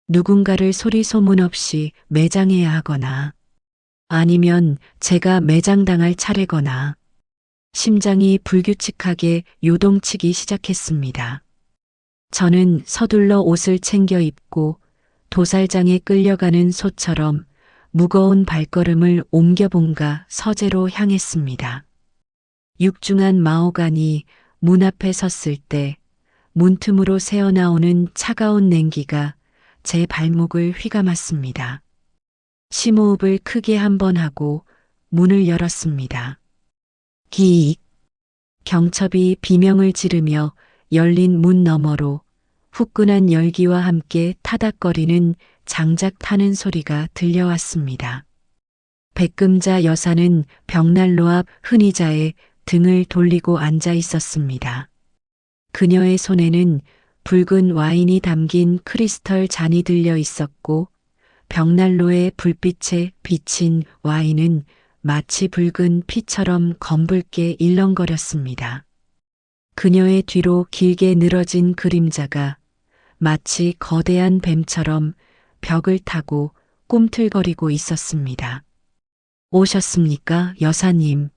누군가를 소리 소문 없이 매장해야 하거나 아니면 제가 매장당할 차례거나 심장이 불규칙하게 요동치기 시작했습니다. 저는 서둘러 옷을 챙겨 입고 도살장에 끌려가는 소처럼 무거운 발걸음을 옮겨본가 서재로 향했습니다. 육중한 마호간이 문 앞에 섰을 때 문틈으로 새어나오는 차가운 냉기가 제 발목을 휘감았습니다. 심호흡을 크게 한 번 하고 문을 열었습니다. 기익. 경첩이 비명을 지르며 열린 문 너머로 후끈한 열기와 함께 타닥거리는 장작 타는 소리가 들려왔습니다. 백금자 여사는 벽난로 앞 흔의자에 등을 돌리고 앉아 있었습니다. 그녀의 손에는 붉은 와인이 담긴 크리스털 잔이 들려 있었고 벽난로의 불빛에 비친 와인은 마치 붉은 피처럼 검붉게 일렁거렸습니다. 그녀의 뒤로 길게 늘어진 그림자가 마치 거대한 뱀처럼 벽을 타고 꿈틀거리고 있었습니다. 오셨습니까, 여사님?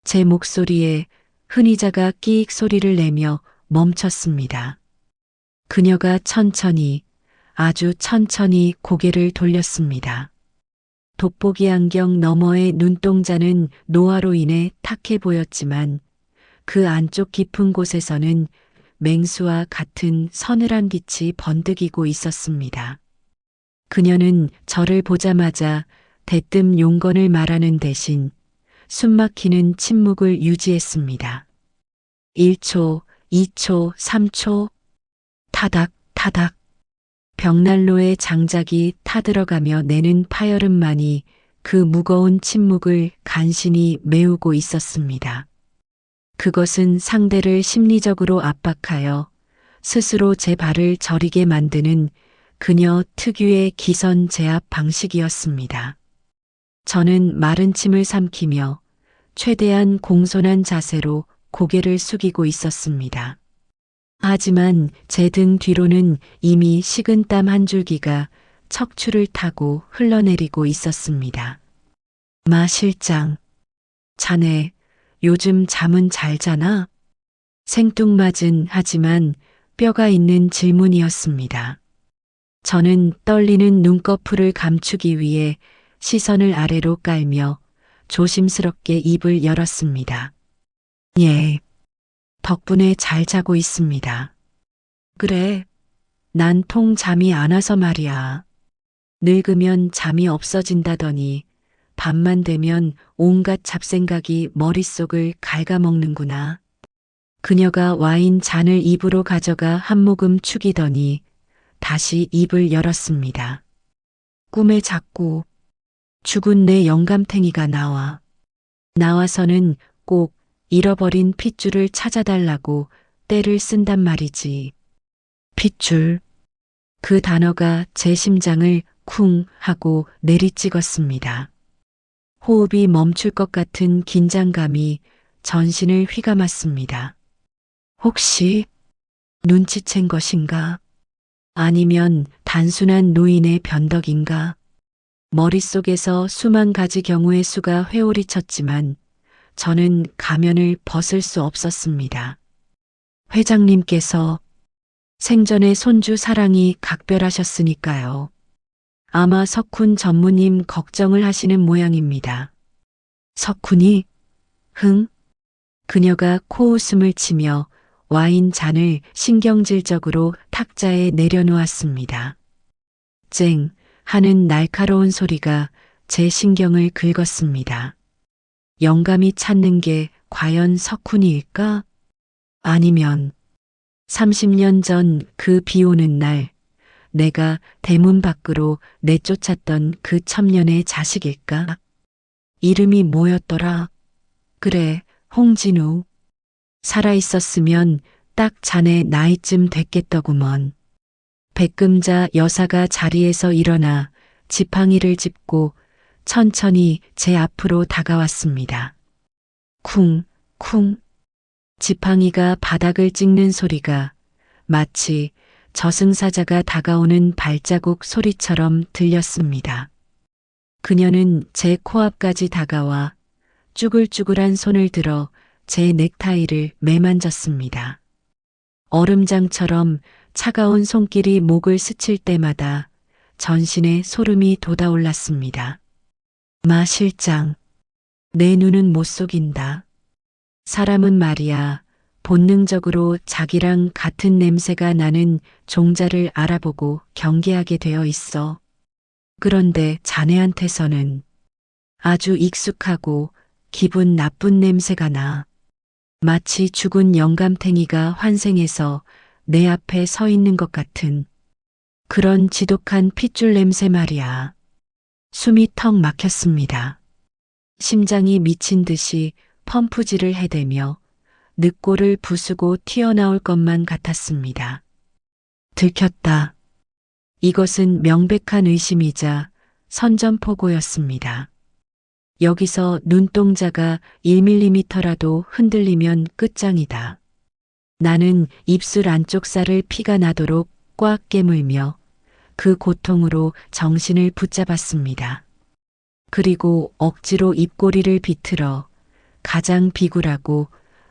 제 목소리에 흔의자가 끼익 소리를 내며 멈췄습니다. 그녀가 천천히, 아주 천천히 고개를 돌렸습니다. 돋보기 안경 너머의 눈동자는 노화로 인해 탁해 보였지만 그 안쪽 깊은 곳에서는 맹수와 같은 서늘한 빛이 번득이고 있었습니다. 그녀는 저를 보자마자 대뜸 용건을 말하는 대신 숨막히는 침묵을 유지했습니다. 1초, 2초, 3초, 타닥, 타닥. 벽난로의 장작이 타들어가며 내는 파열음만이 그 무거운 침묵을 간신히 메우고 있었습니다. 그것은 상대를 심리적으로 압박하여 스스로 제 발을 저리게 만드는 그녀 특유의 기선 제압 방식이었습니다. 저는 마른 침을 삼키며 최대한 공손한 자세로 고개를 숙이고 있었습니다. 하지만 제 등 뒤로는 이미 식은땀 한 줄기가 척추를 타고 흘러내리고 있었습니다. 마 실장, 자네 요즘 잠은 잘 자나? 생뚱맞은 하지만 뼈가 있는 질문이었습니다. 저는 떨리는 눈꺼풀을 감추기 위해 시선을 아래로 깔며 조심스럽게 입을 열었습니다. 예. 덕분에 잘 자고 있습니다. 그래, 난 통 잠이 안 와서 말이야. 늙으면 잠이 없어진다더니 밤만 되면 온갖 잡생각이 머릿속을 갉아먹는구나. 그녀가 와인 잔을 입으로 가져가 한 모금 축이더니 다시 입을 열었습니다. 꿈에 자꾸 죽은 내 영감탱이가 나와서는 꼭 잃어버린 핏줄을 찾아달라고 떼를 쓴단 말이지. 핏줄. 그 단어가 제 심장을 쿵 하고 내리찍었습니다. 호흡이 멈출 것 같은 긴장감이 전신을 휘감았습니다. 혹시 눈치챈 것인가? 아니면 단순한 노인의 변덕인가? 머릿속에서 수만 가지 경우의 수가 회오리 쳤지만 저는 가면을 벗을 수 없었습니다. 회장님께서 생전에 손주 사랑이 각별하셨으니까요. 아마 석훈 전무님 걱정을 하시는 모양입니다. 석훈이? 흥? 그녀가 코웃음을 치며 와인 잔을 신경질적으로 탁자에 내려놓았습니다. 쨍 하는 날카로운 소리가 제 신경을 긁었습니다. 영감이 찾는 게 과연 석훈이일까? 아니면 30년 전 그 비 오는 날 내가 대문 밖으로 내쫓았던 그 첩년의 자식일까? 이름이 뭐였더라? 그래, 홍진우. 살아있었으면 딱 자네 나이쯤 됐겠더구먼. 백금자 여사가 자리에서 일어나 지팡이를 짚고 천천히 제 앞으로 다가왔습니다. 쿵, 쿵. 지팡이가 바닥을 찍는 소리가 마치 저승사자가 다가오는 발자국 소리처럼 들렸습니다. 그녀는 제 코앞까지 다가와 쭈글쭈글한 손을 들어 제 넥타이를 매만졌습니다. 얼음장처럼 차가운 손길이 목을 스칠 때마다 전신에 소름이 돋아올랐습니다. 마 실장, 내 눈은 못 속인다. 사람은 말이야, 본능적으로 자기랑 같은 냄새가 나는 종자를 알아보고 경계하게 되어 있어. 그런데 자네한테서는 아주 익숙하고 기분 나쁜 냄새가 나. 마치 죽은 영감탱이가 환생해서 내 앞에 서 있는 것 같은 그런 지독한 핏줄 냄새 말이야. 숨이 턱 막혔습니다. 심장이 미친 듯이 펌프질을 해대며 늑골을 부수고 튀어나올 것만 같았습니다. 들켰다. 이것은 명백한 의심이자 선전포고였습니다. 여기서 눈동자가 1mm라도 흔들리면 끝장이다. 나는 입술 안쪽 살을 피가 나도록 꽉 깨물며 그 고통으로 정신을 붙잡았습니다. 그리고 억지로 입꼬리를 비틀어 가장 비굴하고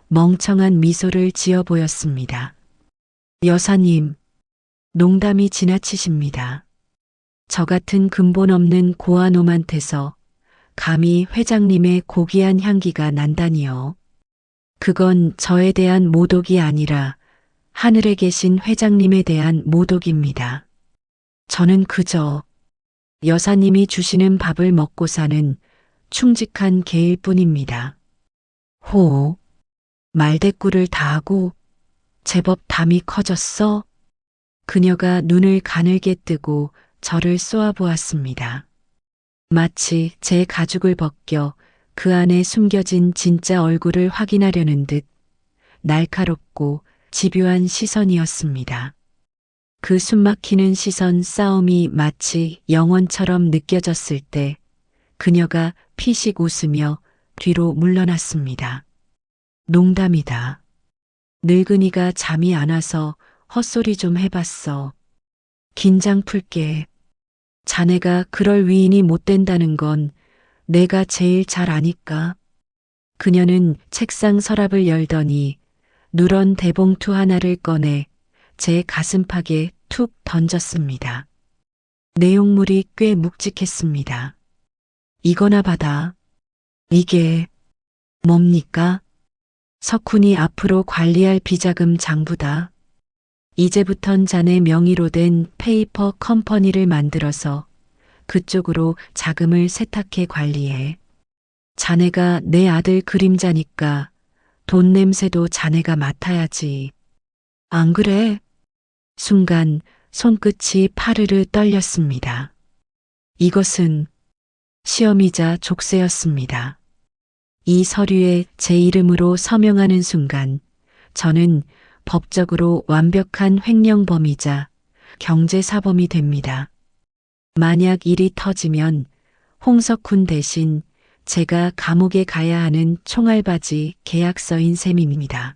멍청한 미소를 지어 보였습니다. 여사님, 농담이 지나치십니다. 저 같은 근본 없는 고아놈한테서 감히 회장님의 고귀한 향기가 난다니요. 그건 저에 대한 모독이 아니라 하늘에 계신 회장님에 대한 모독입니다. 저는 그저 여사님이 주시는 밥을 먹고 사는 충직한 개일 뿐입니다. 호, 말대꾸를 다 하고 제법 담이 커졌어? 그녀가 눈을 가늘게 뜨고 저를 쏘아보았습니다. 마치 제 가죽을 벗겨 그 안에 숨겨진 진짜 얼굴을 확인하려는 듯 날카롭고 집요한 시선이었습니다. 그 숨막히는 시선 싸움이 마치 영원처럼 느껴졌을 때 그녀가 피식 웃으며 뒤로 물러났습니다. 농담이다. 늙은이가 잠이 안 와서 헛소리 좀 해봤어. 긴장 풀게. 자네가 그럴 위인이 못 된다는 건 내가 제일 잘 아니까. 그녀는 책상 서랍을 열더니 누런 대봉투 하나를 꺼내 제 가슴팍에 툭 던졌습니다. 내용물이 꽤 묵직했습니다. 이거나 받아. 이게 뭡니까? 석훈이 앞으로 관리할 비자금 장부다. 이제부턴 자네 명의로 된 페이퍼 컴퍼니를 만들어서 그쪽으로 자금을 세탁해 관리해. 자네가 내 아들 그림자니까 돈 냄새도 자네가 맡아야지. 안 그래? 순간 손끝이 파르르 떨렸습니다. 이것은 시험이자 족쇄였습니다. 이 서류에 제 이름으로 서명하는 순간 저는 법적으로 완벽한 횡령범이자 경제사범이 됩니다. 만약 일이 터지면 홍석훈 대신 제가 감옥에 가야 하는 총알바지 계약서인 셈입니다.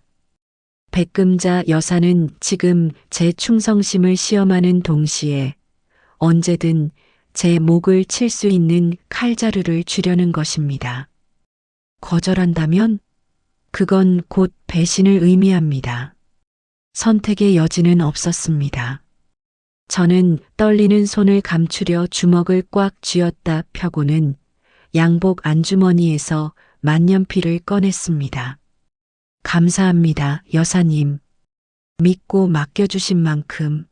백금자 여사는 지금 제 충성심을 시험하는 동시에 언제든 제 목을 칠 수 있는 칼자루를 쥐려는 것입니다. 거절한다면 그건 곧 배신을 의미합니다. 선택의 여지는 없었습니다. 저는 떨리는 손을 감추려 주먹을 꽉 쥐었다 펴고는 양복 안주머니에서 만년필을 꺼냈습니다. 감사합니다, 여사님. 믿고 맡겨주신 만큼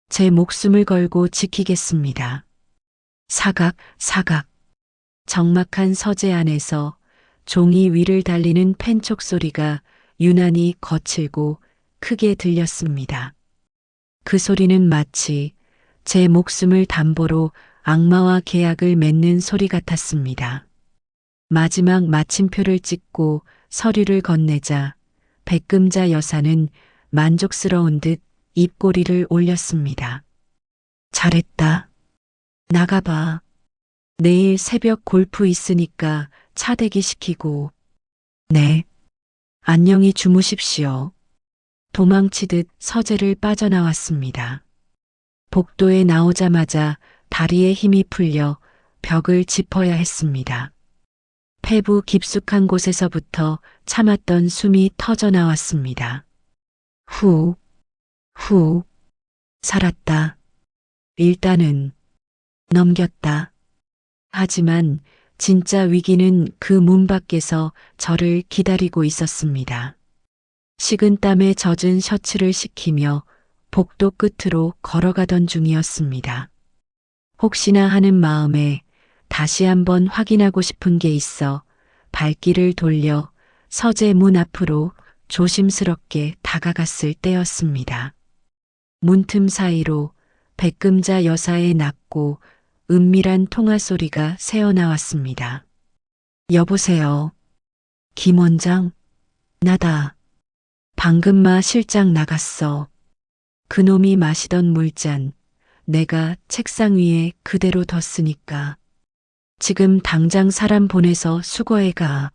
제 목숨을 걸고 지키겠습니다. 사각, 사각. 적막한 서재 안에서 종이 위를 달리는 펜촉 소리가 유난히 거칠고 크게 들렸습니다. 그 소리는 마치 제 목숨을 담보로 악마와 계약을 맺는 소리 같았습니다. 마지막 마침표를 찍고 서류를 건네자 백금자 여사는 만족스러운 듯 입꼬리를 올렸습니다. 잘했다. 나가봐. 내일 새벽 골프 있으니까 차 대기시키고. 네. 안녕히 주무십시오. 도망치듯 서재를 빠져나왔습니다. 복도에 나오자마자 다리에 힘이 풀려 벽을 짚어야 했습니다. 폐부 깊숙한 곳에서부터 참았던 숨이 터져 나왔습니다. 후, 살았다. 일단은 넘겼다. 하지만 진짜 위기는 그 문 밖에서 저를 기다리고 있었습니다. 식은땀에 젖은 셔츠를 식히며 복도 끝으로 걸어가던 중이었습니다. 혹시나 하는 마음에 다시 한번 확인하고 싶은 게 있어 발길을 돌려 서재 문 앞으로 조심스럽게 다가갔을 때였습니다. 문틈 사이로 백금자 여사의 낮고 은밀한 통화 소리가 새어나왔습니다. 여보세요. 김 원장? 나다. 방금 마 실장 나갔어. 그놈이 마시던 물잔 내가 책상 위에 그대로 뒀으니까. 지금 당장 사람 보내서 수거해 가.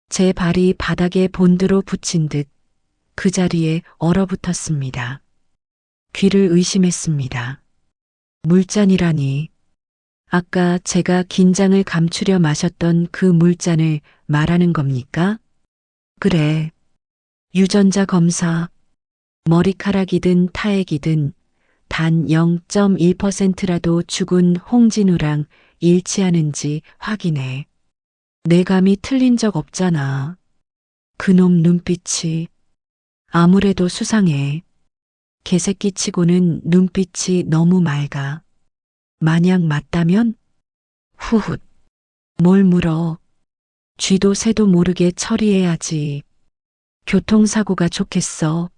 제 발이 바닥에 본드로 붙인 듯 그 자리에 얼어붙었습니다. 귀를 의심했습니다. 물잔이라니. 아까 제가 긴장을 감추려 마셨던 그 물잔을 말하는 겁니까? 그래. 유전자 검사. 머리카락이든 타액이든 단 0.1%라도 죽은 홍진우랑 일치하는지 확인해. 내 감이 틀린 적 없잖아. 그놈 눈빛이 아무래도 수상해. 개새끼치고는 눈빛이 너무 맑아. 만약 맞다면? 후훗. 뭘 물어. 쥐도 새도 모르게 처리해야지. 교통사고가 좋겠어.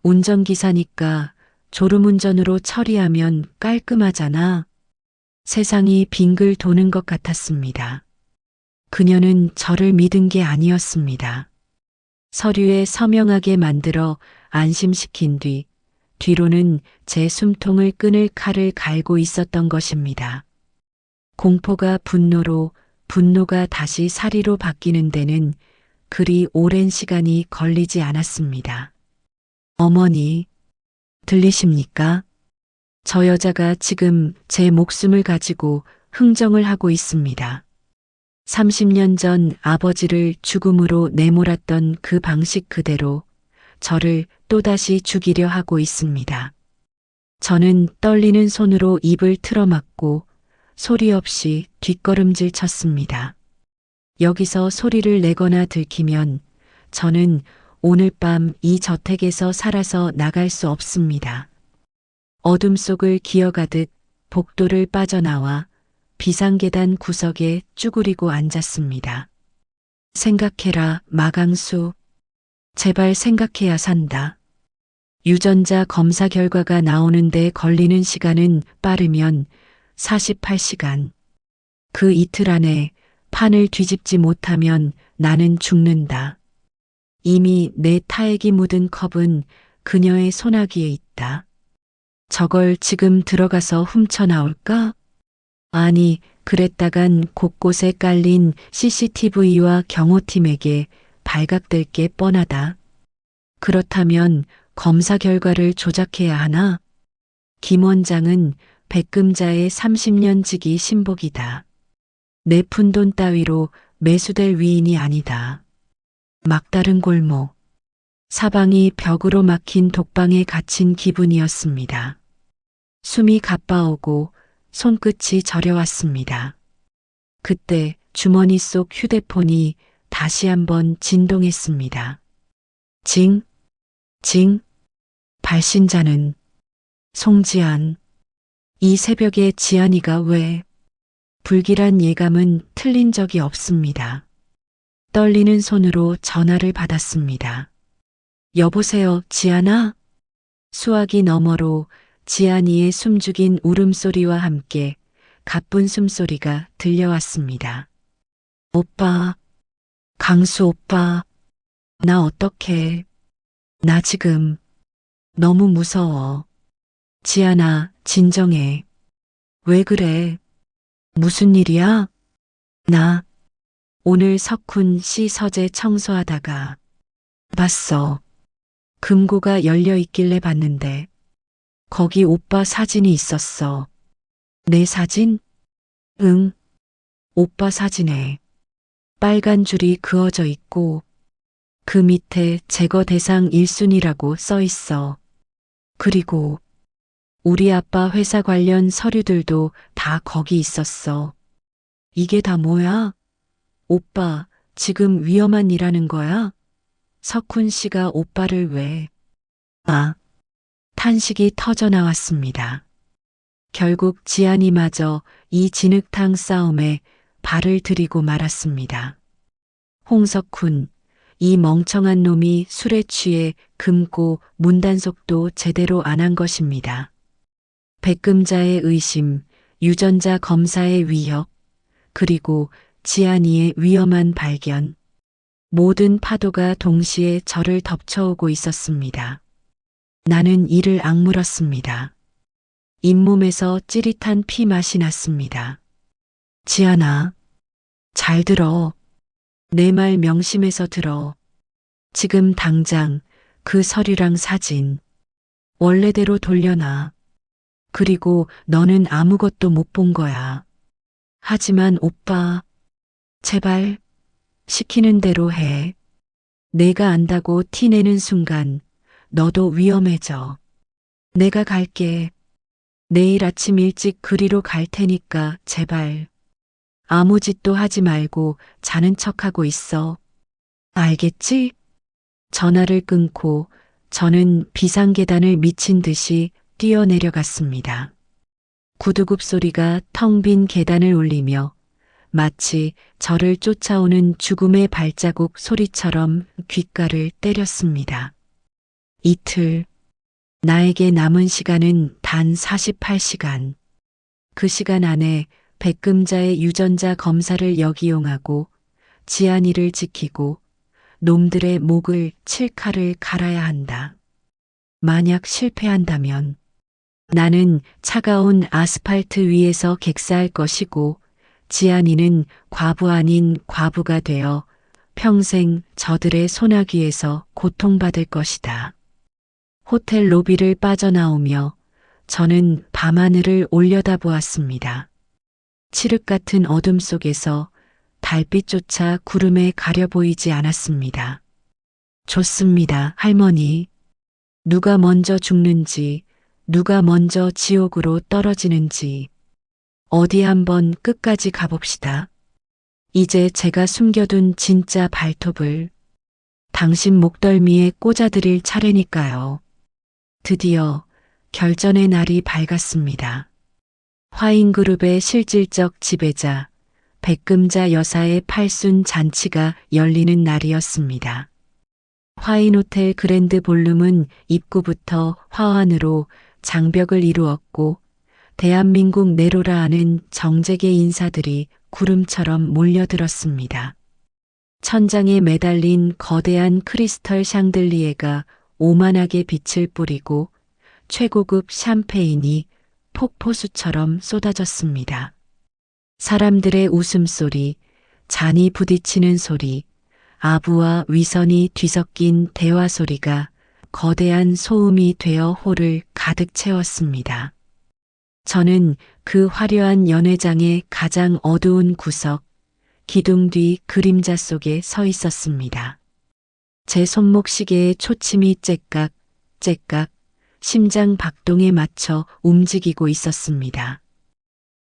운전기사니까 졸음운전으로 처리하면 깔끔하잖아. 세상이 빙글 도는 것 같았습니다. 그녀는 저를 믿은 게 아니었습니다. 서류에 서명하게 만들어 안심시킨 뒤로는 제 숨통을 끊을 칼을 갈고 있었던 것입니다. 공포가 분노로, 분노가 다시 사리로 바뀌는 데는 그리 오랜 시간이 걸리지 않았습니다. 어머니, 들리십니까? 저 여자가 지금 제 목숨을 가지고 흥정을 하고 있습니다. 30년 전 아버지를 죽음으로 내몰았던 그 방식 그대로 저를 또다시 죽이려 하고 있습니다. 저는 떨리는 손으로 입을 틀어막고 소리 없이 뒷걸음질 쳤습니다. 여기서 소리를 내거나 들키면 저는 오늘 밤 이 저택에서 살아서 나갈 수 없습니다. 어둠 속을 기어가듯 복도를 빠져나와 비상계단 구석에 쭈그리고 앉았습니다. 생각해라, 마강수. 제발 생각해야 산다. 유전자 검사 결과가 나오는데 걸리는 시간은 빠르면 48시간. 그 이틀 안에 판을 뒤집지 못하면 나는 죽는다. 이미 내 타액이 묻은 컵은 그녀의 소나기에 있다. 저걸 지금 들어가서 훔쳐나올까? 아니, 그랬다간 곳곳에 깔린 CCTV와 경호팀에게 발각될 게 뻔하다. 그렇다면 검사 결과를 조작해야 하나? 김 원장은 백금자의 30년 지기 신복이다. 내 푼돈 따위로 매수될 위인이 아니다. 막다른 골목. 사방이 벽으로 막힌 독방에 갇힌 기분이었습니다. 숨이 가빠오고 손끝이 저려왔습니다. 그때 주머니 속 휴대폰이 다시 한번 진동했습니다. 징. 발신자는 송지안. 이 새벽에 지안이가 왜? 불길한 예감은 틀린 적이 없습니다. 떨리는 손으로 전화를 받았습니다. 여보세요, 지안아? 수화기 너머로 지안이의 숨죽인 울음소리와 함께 가쁜 숨소리가 들려왔습니다. 오빠, 강수 오빠, 나 어떡해. 나 지금 너무 무서워. 지안아, 진정해. 왜 그래? 무슨 일이야? 나 오늘 석훈 씨 서재 청소하다가 봤어. 금고가 열려 있길래 봤는데 거기 오빠 사진이 있었어. 내 사진? 응. 오빠 사진에 빨간 줄이 그어져 있고 그 밑에 제거 대상 1순위라고 써 있어. 그리고 우리 아빠 회사 관련 서류들도 다 거기 있었어. 이게 다 뭐야? 오빠, 지금 위험한 일 하는 거야? 석훈 씨가 오빠를 왜? 탄식이 터져 나왔습니다. 결국 지안이마저 이 진흙탕 싸움에 발을 들이고 말았습니다. 홍석훈, 이 멍청한 놈이 술에 취해 금고 문단속도 제대로 안 한 것입니다. 백금자의 의심, 유전자 검사의 위협, 그리고 지안이의 위험한 발견. 모든 파도가 동시에 저를 덮쳐오고 있었습니다. 나는 이를 악물었습니다. 잇몸에서 찌릿한 피 맛이 났습니다. 지안아, 잘 들어. 내 말 명심해서 들어. 지금 당장 그 서류랑 사진 원래대로 돌려놔. 그리고 너는 아무것도 못 본 거야. 하지만 오빠, 제발 시키는 대로 해. 내가 안다고 티내는 순간 너도 위험해져. 내가 갈게. 내일 아침 일찍 그리로 갈 테니까 제발. 아무 짓도 하지 말고 자는 척하고 있어. 알겠지? 전화를 끊고 저는 비상계단을 미친 듯이 뛰어내려갔습니다. 구두굽 소리가 텅 빈 계단을 울리며 마치 저를 쫓아오는 죽음의 발자국 소리처럼 귓가를 때렸습니다. 이틀, 나에게 남은 시간은 단 48시간. 그 시간 안에 백금자의 유전자 검사를 역이용하고 지안이를 지키고 놈들의 목을 칠 칼을 갈아야 한다. 만약 실패한다면 나는 차가운 아스팔트 위에서 객사할 것이고 지안이는 과부 아닌 과부가 되어 평생 저들의 소나기에서 고통받을 것이다. 호텔 로비를 빠져나오며 저는 밤하늘을 올려다보았습니다. 칠흑 같은 어둠 속에서 달빛조차 구름에 가려 보이지 않았습니다. 좋습니다, 할머니. 누가 먼저 죽는지, 누가 먼저 지옥으로 떨어지는지 어디 한번 끝까지 가봅시다. 이제 제가 숨겨둔 진짜 발톱을 당신 목덜미에 꽂아드릴 차례니까요. 드디어 결전의 날이 밝았습니다. 화인그룹의 실질적 지배자 백금자 여사의 팔순 잔치가 열리는 날이었습니다. 화인호텔 그랜드 볼룸은 입구부터 화환으로 장벽을 이루었고 대한민국 내로라 하는 정재계 인사들이 구름처럼 몰려들었습니다. 천장에 매달린 거대한 크리스털 샹들리에가 오만하게 빛을 뿌리고 최고급 샴페인이 폭포수처럼 쏟아졌습니다. 사람들의 웃음소리, 잔이 부딪히는 소리, 아부와 위선이 뒤섞인 대화 소리가 거대한 소음이 되어 홀을 가득 채웠습니다. 저는 그 화려한 연회장의 가장 어두운 구석, 기둥 뒤 그림자 속에 서 있었습니다. 제 손목 시계의 초침이 째깍, 째깍, 심장 박동에 맞춰 움직이고 있었습니다.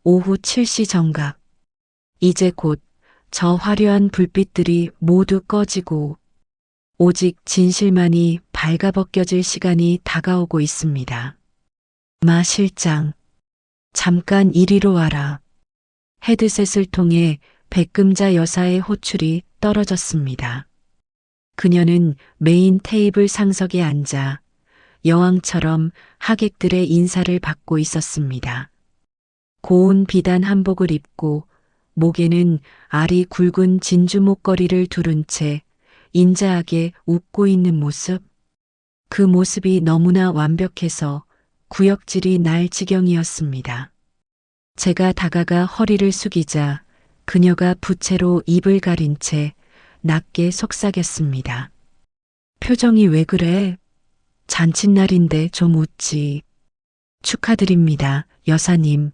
오후 7시 정각. 이제 곧 저 화려한 불빛들이 모두 꺼지고 오직 진실만이 발가벗겨질 시간이 다가오고 있습니다. 마 실장, 잠깐 이리로 와라. 헤드셋을 통해 백금자 여사의 호출이 떨어졌습니다. 그녀는 메인 테이블 상석에 앉아 여왕처럼 하객들의 인사를 받고 있었습니다. 고운 비단 한복을 입고 목에는 알이 굵은 진주 목걸이를 두른 채 인자하게 웃고 있는 모습. 그 모습이 너무나 완벽해서 구역질이 날 지경이었습니다. 제가 다가가 허리를 숙이자 그녀가 부채로 입을 가린 채 낮게 속삭였습니다. 표정이 왜 그래? 잔칫날인데 좀 웃지. 축하드립니다, 여사님.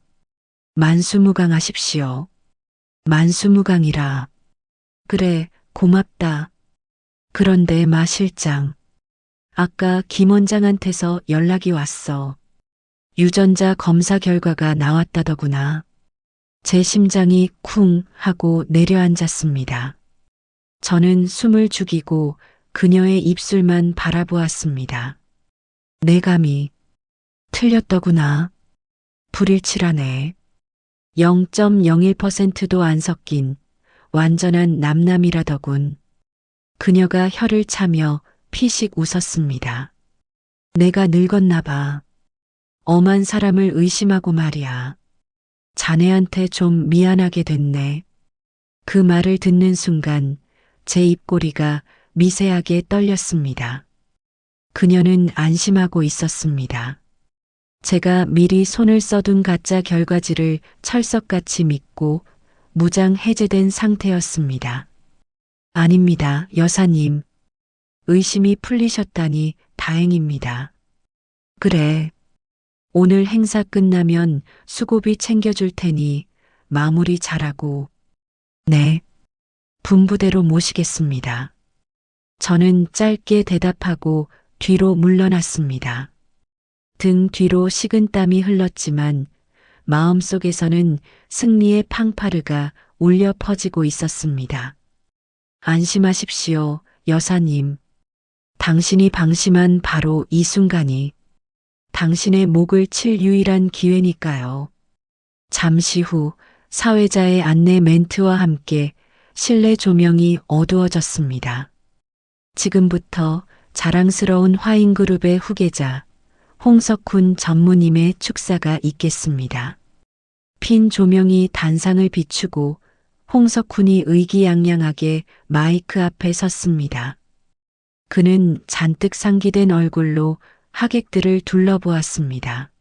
만수무강하십시오. 만수무강이라. 그래, 고맙다. 그런데 마 실장. 아까 김 원장한테서 연락이 왔어. 유전자 검사 결과가 나왔다더구나. 제 심장이 쿵 하고 내려앉았습니다. 저는 숨을 죽이고 그녀의 입술만 바라보았습니다. 내 감이 틀렸더구나. 불일치라네. 0.01%도 안 섞인 완전한 남남이라더군. 그녀가 혀를 차며 피식 웃었습니다. 내가 늙었나 봐. 엄한 사람을 의심하고 말이야. 자네한테 좀 미안하게 됐네. 그 말을 듣는 순간 제 입꼬리가 미세하게 떨렸습니다. 그녀는 안심하고 있었습니다. 제가 미리 손을 써둔 가짜 결과지를 철석같이 믿고 무장 해제된 상태였습니다. 아닙니다, 여사님. 의심이 풀리셨다니 다행입니다. 그래. 오늘 행사 끝나면 수고비 챙겨줄 테니 마무리 잘하고. 네. 분부대로 모시겠습니다. 저는 짧게 대답하고 뒤로 물러났습니다. 등 뒤로 식은땀이 흘렀지만 마음속에서는 승리의 팡파르가 울려 퍼지고 있었습니다. 안심하십시오, 여사님. 당신이 방심한 바로 이 순간이 당신의 목을 칠 유일한 기회니까요. 잠시 후 사회자의 안내 멘트와 함께 실내 조명이 어두워졌습니다. 지금부터 자랑스러운 화인그룹의 후계자 홍석훈 전무님의 축사가 있겠습니다. 핀 조명이 단상을 비추고 홍석훈이 의기양양하게 마이크 앞에 섰습니다. 그는 잔뜩 상기된 얼굴로 하객들을 둘러보았습니다.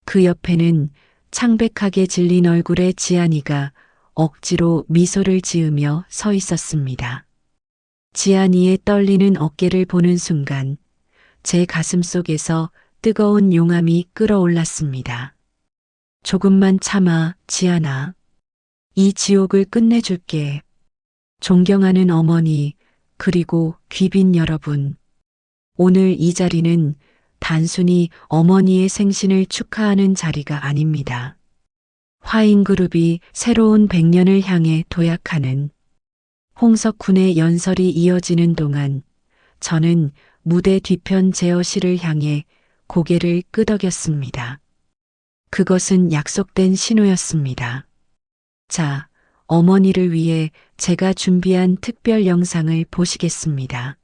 그 옆에는 창백하게 질린 얼굴의 지안이가 억지로 미소를 지으며 서 있었습니다. 지안이의 떨리는 어깨를 보는 순간 제 가슴 속에서 뜨거운 용암이 끓어올랐습니다. 조금만 참아, 지안아. 이 지옥을 끝내줄게. 존경하는 어머니, 그리고 귀빈 여러분. 오늘 이 자리는 단순히 어머니의 생신을 축하하는 자리가 아닙니다. 화인그룹이 새로운 100년을 향해 도약하는 홍석훈의 연설이 이어지는 동안 저는 무대 뒤편 제어실을 향해 고개를 끄덕였습니다. 그것은 약속된 신호였습니다. 자, 어머니를 위해 제가 준비한 특별 영상을 보시겠습니다.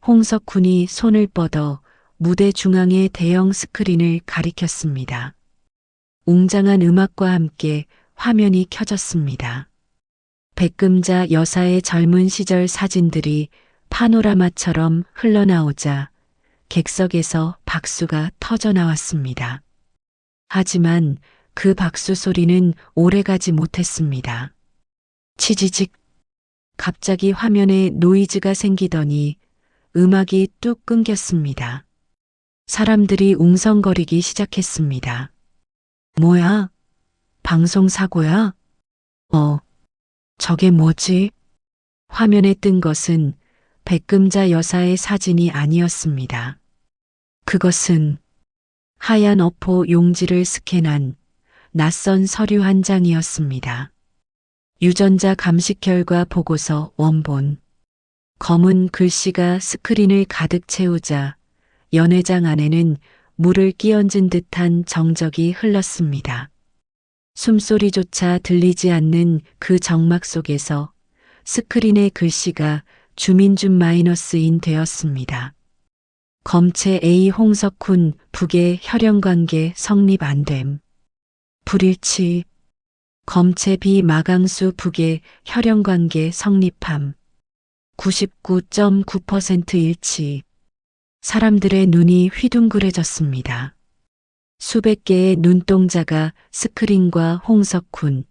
홍석훈이 손을 뻗어 무대 중앙의 대형 스크린을 가리켰습니다. 웅장한 음악과 함께 화면이 켜졌습니다. 백금자 여사의 젊은 시절 사진들이 파노라마처럼 흘러나오자 객석에서 박수가 터져 나왔습니다. 하지만 그 박수 소리는 오래가지 못했습니다. 치지직. 갑자기 화면에 노이즈가 생기더니 음악이 뚝 끊겼습니다. 사람들이 웅성거리기 시작했습니다. 뭐야? 방송 사고야? 저게 뭐지? 화면에 뜬 것은 백금자 여사의 사진이 아니었습니다. 그것은 하얀 어포 용지를 스캔한 낯선 서류 한 장이었습니다. 유전자 감식 결과 보고서 원본. 검은 글씨가 스크린을 가득 채우자 연회장 안에는 물을 끼얹은 듯한 정적이 흘렀습니다. 숨소리조차 들리지 않는 그 정막 속에서 스크린의 글씨가 주민준 마이너스인 되었습니다. 검체 A 홍석훈 북의 혈연관계 성립 안됨. 불일치. 검체 B 마강수 북의 혈연관계 성립함. 99.9% 일치. 사람들의 눈이 휘둥그레졌습니다. 수백 개의 눈동자가 스크린과 홍석훈,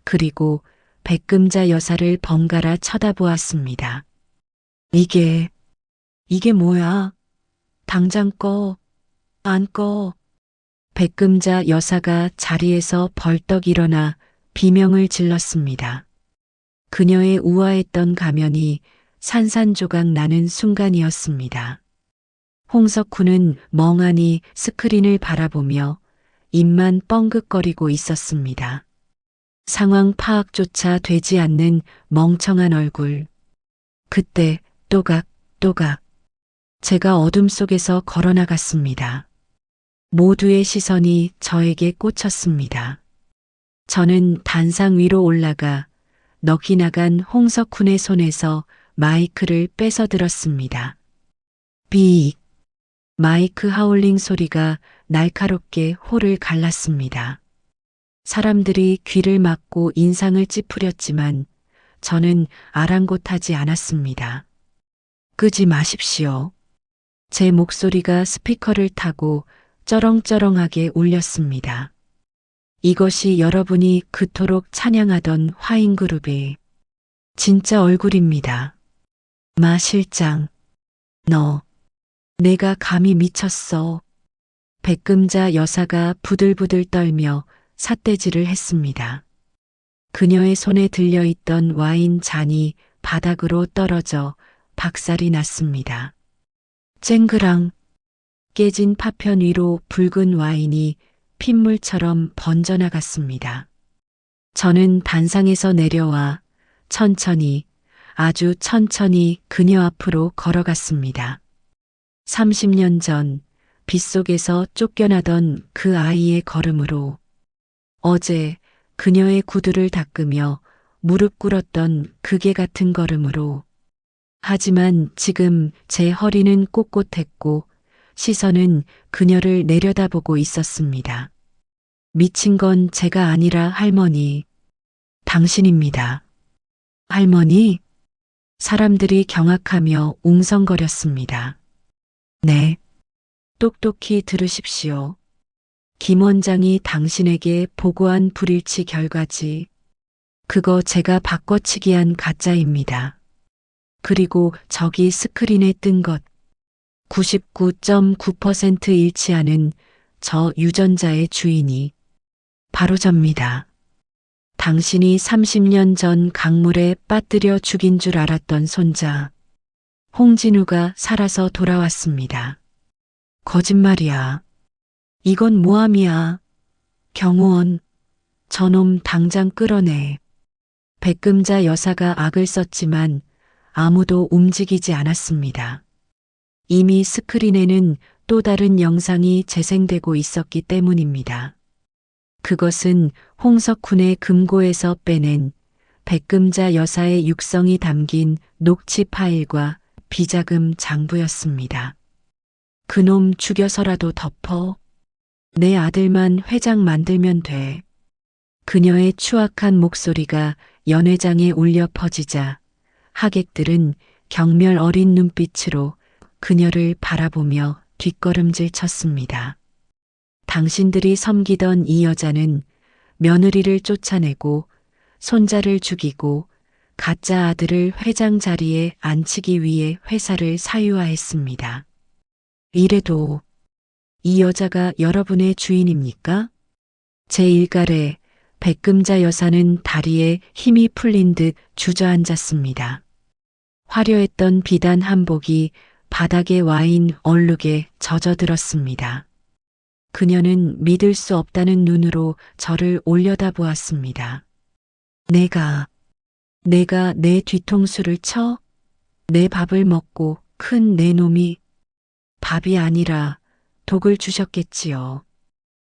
그리고 백금자 여사를 번갈아 쳐다보았습니다. 이게 뭐야? 당장 꺼, 안 꺼. 백금자 여사가 자리에서 벌떡 일어나 비명을 질렀습니다. 그녀의 우아했던 가면이 산산조각 나는 순간이었습니다. 홍석훈은 멍하니 스크린을 바라보며 입만 뻥긋거리고 있었습니다. 상황 파악조차 되지 않는 멍청한 얼굴. 그때 또각 제가 어둠 속에서 걸어나갔습니다. 모두의 시선이 저에게 꽂혔습니다. 저는 단상 위로 올라가 넋이 나간 홍석훈의 손에서 마이크를 뺏어 들었습니다. 삐익. 마이크 하울링 소리가 날카롭게 홀을 갈랐습니다. 사람들이 귀를 막고 인상을 찌푸렸지만 저는 아랑곳하지 않았습니다. 끄지 마십시오. 제 목소리가 스피커를 타고 쩌렁쩌렁하게 울렸습니다. 이것이 여러분이 그토록 찬양하던 화인그룹의 진짜 얼굴입니다. 마 실장, 내가 감히 미쳤어. 백금자 여사가 부들부들 떨며 삿대질을 했습니다. 그녀의 손에 들려있던 와인 잔이 바닥으로 떨어져 박살이 났습니다. 쨍그랑 깨진 파편 위로 붉은 와인이 핏물처럼 번져나갔습니다. 저는 단상에서 내려와 천천히, 아주 천천히 그녀 앞으로 걸어갔습니다. 30년 전 빗속에서 쫓겨나던 그 아이의 걸음으로, 어제 그녀의 구두를 닦으며 무릎 꿇었던 그개 같은 걸음으로, 하지만 지금 제 허리는 꼿꼿했고 시선은 그녀를 내려다보고 있었습니다. 미친 건 제가 아니라 할머니, 당신입니다. 할머니? 사람들이 경악하며 웅성거렸습니다. 네. 똑똑히 들으십시오. 김 원장이 당신에게 보고한 불일치 결과지. 그거 제가 바꿔치기한 가짜입니다. 그리고 저기 스크린에 뜬 것, 99.9% 일치하는 저 유전자의 주인이 바로 접니다. 당신이 30년 전 강물에 빠뜨려 죽인 줄 알았던 손자, 홍진우가 살아서 돌아왔습니다. 거짓말이야. 이건 모함이야. 경호원, 저놈 당장 끌어내. 백금자 여사가 악을 썼지만 아무도 움직이지 않았습니다. 이미 스크린에는 또 다른 영상이 재생되고 있었기 때문입니다. 그것은 홍석훈의 금고에서 빼낸 백금자 여사의 육성이 담긴 녹취 파일과 비자금 장부였습니다. 그놈 죽여서라도 덮어. 내 아들만 회장 만들면 돼. 그녀의 추악한 목소리가 연회장에 울려 퍼지자 하객들은 경멸 어린 눈빛으로 그녀를 바라보며 뒷걸음질 쳤습니다. 당신들이 섬기던 이 여자는 며느리를 쫓아내고 손자를 죽이고 가짜 아들을 회장 자리에 앉히기 위해 회사를 사유화했습니다. 이래도 이 여자가 여러분의 주인입니까? 제1갈에 백금자 여사는 다리에 힘이 풀린 듯 주저앉았습니다. 화려했던 비단 한복이 바닥에 와인 얼룩에 젖어들었습니다. 그녀는 믿을 수 없다는 눈으로 저를 올려다보았습니다. 내가 내 뒤통수를 쳐? 내 밥을 먹고 큰 내 놈이 밥이 아니라 독을 주셨겠지요.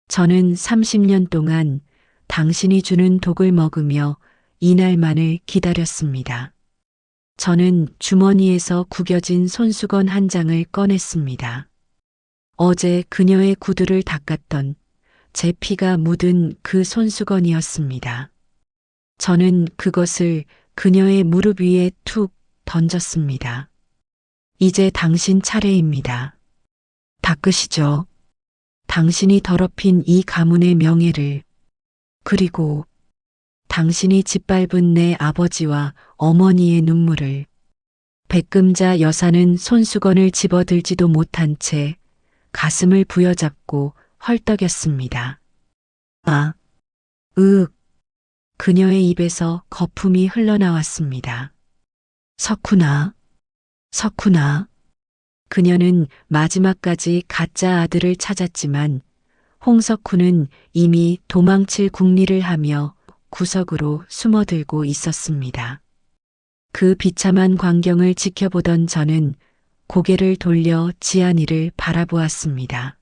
저는 30년 동안 당신이 주는 독을 먹으며 이날만을 기다렸습니다. 저는 주머니에서 구겨진 손수건 한 장을 꺼냈습니다. 어제 그녀의 구두를 닦았던 제 피가 묻은 그 손수건이었습니다. 저는 그것을 그녀의 무릎 위에 툭 던졌습니다. 이제 당신 차례입니다. 닦으시죠. 당신이 더럽힌 이 가문의 명예를, 그리고 당신이 짓밟은 내 아버지와 어머니의 눈물을. 백금자 여사는 손수건을 집어들지도 못한 채 가슴을 부여잡고 헐떡였습니다. 아, 으윽. 그녀의 입에서 거품이 흘러나왔습니다. 석훈아, 석훈아. 그녀는 마지막까지 가짜 아들을 찾았지만 홍석훈은 이미 도망칠 궁리를 하며 구석으로 숨어들고 있었습니다. 그 비참한 광경을 지켜보던 저는 고개를 돌려 지안이를 바라보았습니다.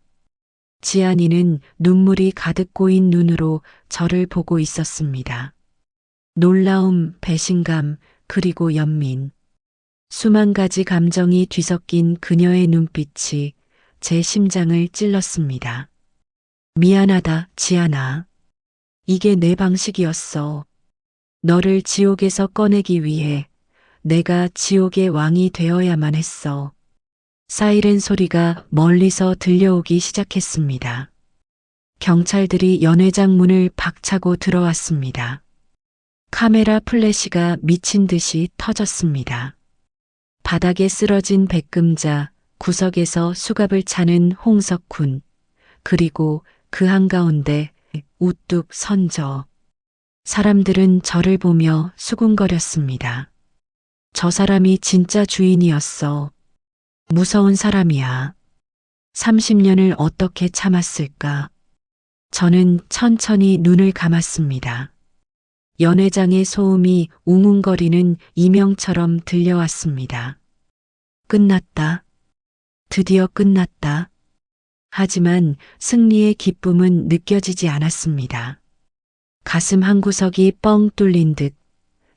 지안이는 눈물이 가득 고인 눈으로 저를 보고 있었습니다. 놀라움, 배신감, 그리고 연민. 수만 가지 감정이 뒤섞인 그녀의 눈빛이 제 심장을 찔렀습니다. 미안하다, 지안아. 이게 내 방식이었어. 너를 지옥에서 꺼내기 위해 내가 지옥의 왕이 되어야만 했어. 사이렌 소리가 멀리서 들려오기 시작했습니다. 경찰들이 연회장 문을 박차고 들어왔습니다. 카메라 플래시가 미친 듯이 터졌습니다. 바닥에 쓰러진 백금자, 구석에서 수갑을 차는 홍석훈, 그리고 그 한가운데 우뚝 선 저. 사람들은 저를 보며 수군거렸습니다. 저 사람이 진짜 주인이었어. 무서운 사람이야. 30년을 어떻게 참았을까? 저는 천천히 눈을 감았습니다. 연회장의 소음이 웅웅거리는 이명처럼 들려왔습니다. 끝났다. 드디어 끝났다. 하지만 승리의 기쁨은 느껴지지 않았습니다. 가슴 한구석이 뻥 뚫린 듯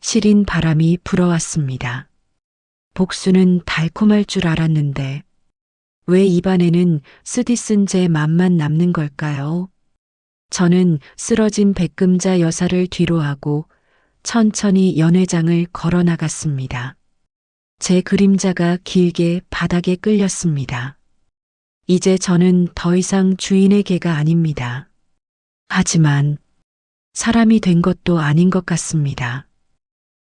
시린 바람이 불어왔습니다. 복수는 달콤할 줄 알았는데 왜 입안에는 쓰디쓴 제 맘만 남는 걸까요? 저는 쓰러진 백금자 여사를 뒤로하고 천천히 연회장을 걸어 나갔습니다. 제 그림자가 길게 바닥에 끌렸습니다. 이제 저는 더 이상 주인의 개가 아닙니다. 하지만 사람이 된 것도 아닌 것 같습니다.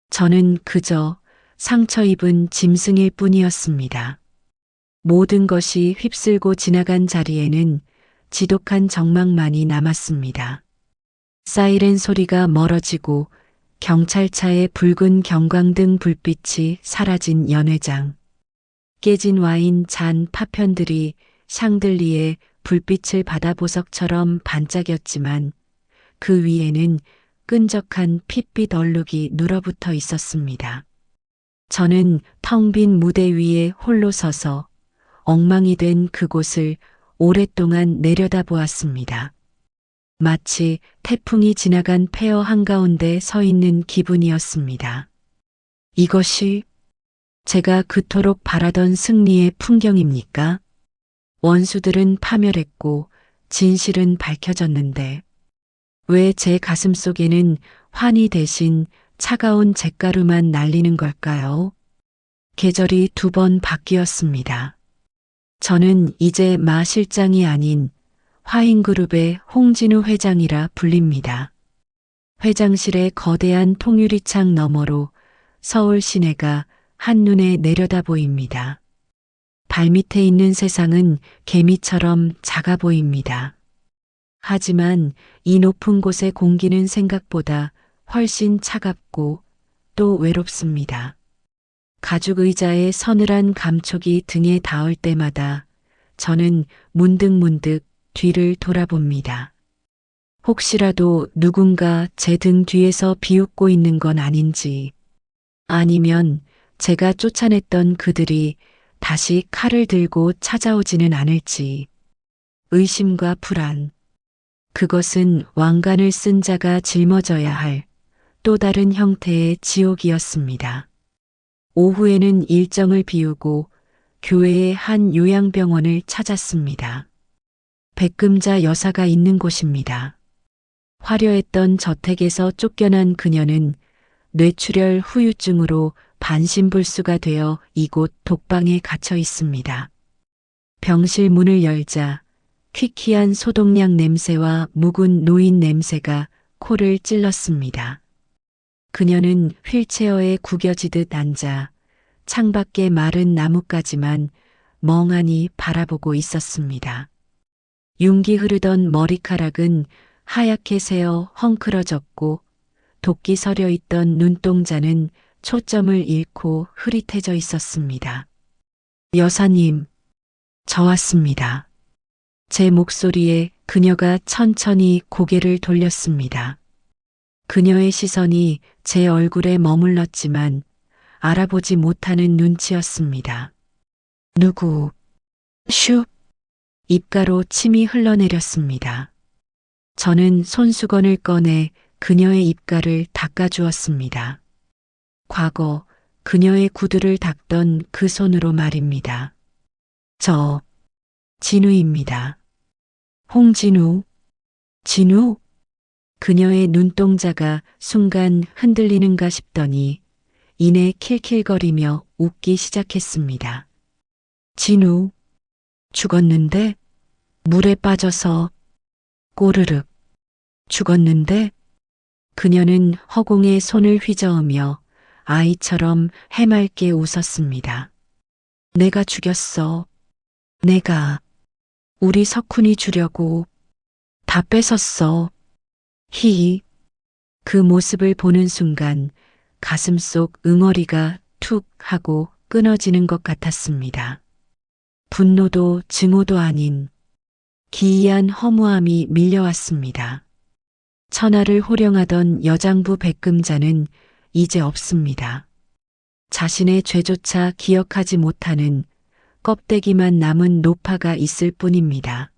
저는 그저 상처 입은 짐승일 뿐이었습니다. 모든 것이 휩쓸고 지나간 자리에는 지독한 정막만이 남았습니다. 사이렌 소리가 멀어지고 경찰차의 붉은 경광등 불빛이 사라진 연회장. 깨진 와인 잔 파편들이 샹들리에 불빛을 받아 보석처럼 반짝였지만 그 위에는 끈적한 핏빛 얼룩이 눌어붙어 있었습니다. 저는 텅 빈 무대 위에 홀로 서서 엉망이 된 그곳을 오랫동안 내려다보았습니다. 마치 태풍이 지나간 폐허 한가운데 서 있는 기분이었습니다. 이것이 제가 그토록 바라던 승리의 풍경입니까? 원수들은 파멸했고 진실은 밝혀졌는데 왜 제 가슴 속에는 환희 대신 차가운 잿가루만 날리는 걸까요? 계절이 2번 바뀌었습니다. 저는 이제 마 실장이 아닌 화인그룹의 홍진우 회장이라 불립니다. 회장실의 거대한 통유리창 너머로 서울 시내가 한눈에 내려다 보입니다. 발밑에 있는 세상은 개미처럼 작아 보입니다. 하지만 이 높은 곳의 공기는 생각보다 훨씬 차갑고 또 외롭습니다. 가죽 의자의 서늘한 감촉이 등에 닿을 때마다 저는 문득문득 뒤를 돌아봅니다. 혹시라도 누군가 제 등 뒤에서 비웃고 있는 건 아닌지, 아니면 제가 쫓아냈던 그들이 다시 칼을 들고 찾아오지는 않을지. 의심과 불안. 그것은 왕관을 쓴 자가 짊어져야 할 또 다른 형태의 지옥이었습니다. 오후에는 일정을 비우고 교회의 한 요양병원을 찾았습니다. 백금자 여사가 있는 곳입니다. 화려했던 저택에서 쫓겨난 그녀는 뇌출혈 후유증으로 반신불수가 되어 이곳 독방에 갇혀 있습니다. 병실 문을 열자 퀴퀴한 소독약 냄새와 묵은 노인 냄새가 코를 찔렀습니다. 그녀는 휠체어에 구겨지듯 앉아 창밖의 마른 나뭇가지만 멍하니 바라보고 있었습니다. 윤기 흐르던 머리카락은 하얗게 새어 헝클어졌고 도끼 서려 있던 눈동자는 초점을 잃고 흐릿해져 있었습니다. 여사님, 저 왔습니다. 제 목소리에 그녀가 천천히 고개를 돌렸습니다. 그녀의 시선이 제 얼굴에 머물렀지만 알아보지 못하는 눈치였습니다. 누구? 슉! 입가로 침이 흘러내렸습니다. 저는 손수건을 꺼내 그녀의 입가를 닦아주었습니다. 과거 그녀의 구두를 닦던 그 손으로 말입니다. 저 진우입니다. 홍진우? 진우? 그녀의 눈동자가 순간 흔들리는가 싶더니 이내 킬킬거리며 웃기 시작했습니다. 진우, 죽었는데? 물에 빠져서 꼬르륵 죽었는데? 그녀는 허공에 손을 휘저으며 아이처럼 해맑게 웃었습니다. 내가 죽였어. 내가 우리 석훈이 주려고 다 뺏었어. 히히. 그 모습을 보는 순간 가슴속 응어리가 툭 하고 끊어지는 것 같았습니다. 분노도 증오도 아닌 기이한 허무함이 밀려왔습니다. 천하를 호령하던 여장부 백금자는 이제 없습니다. 자신의 죄조차 기억하지 못하는 껍데기만 남은 노파가 있을 뿐입니다.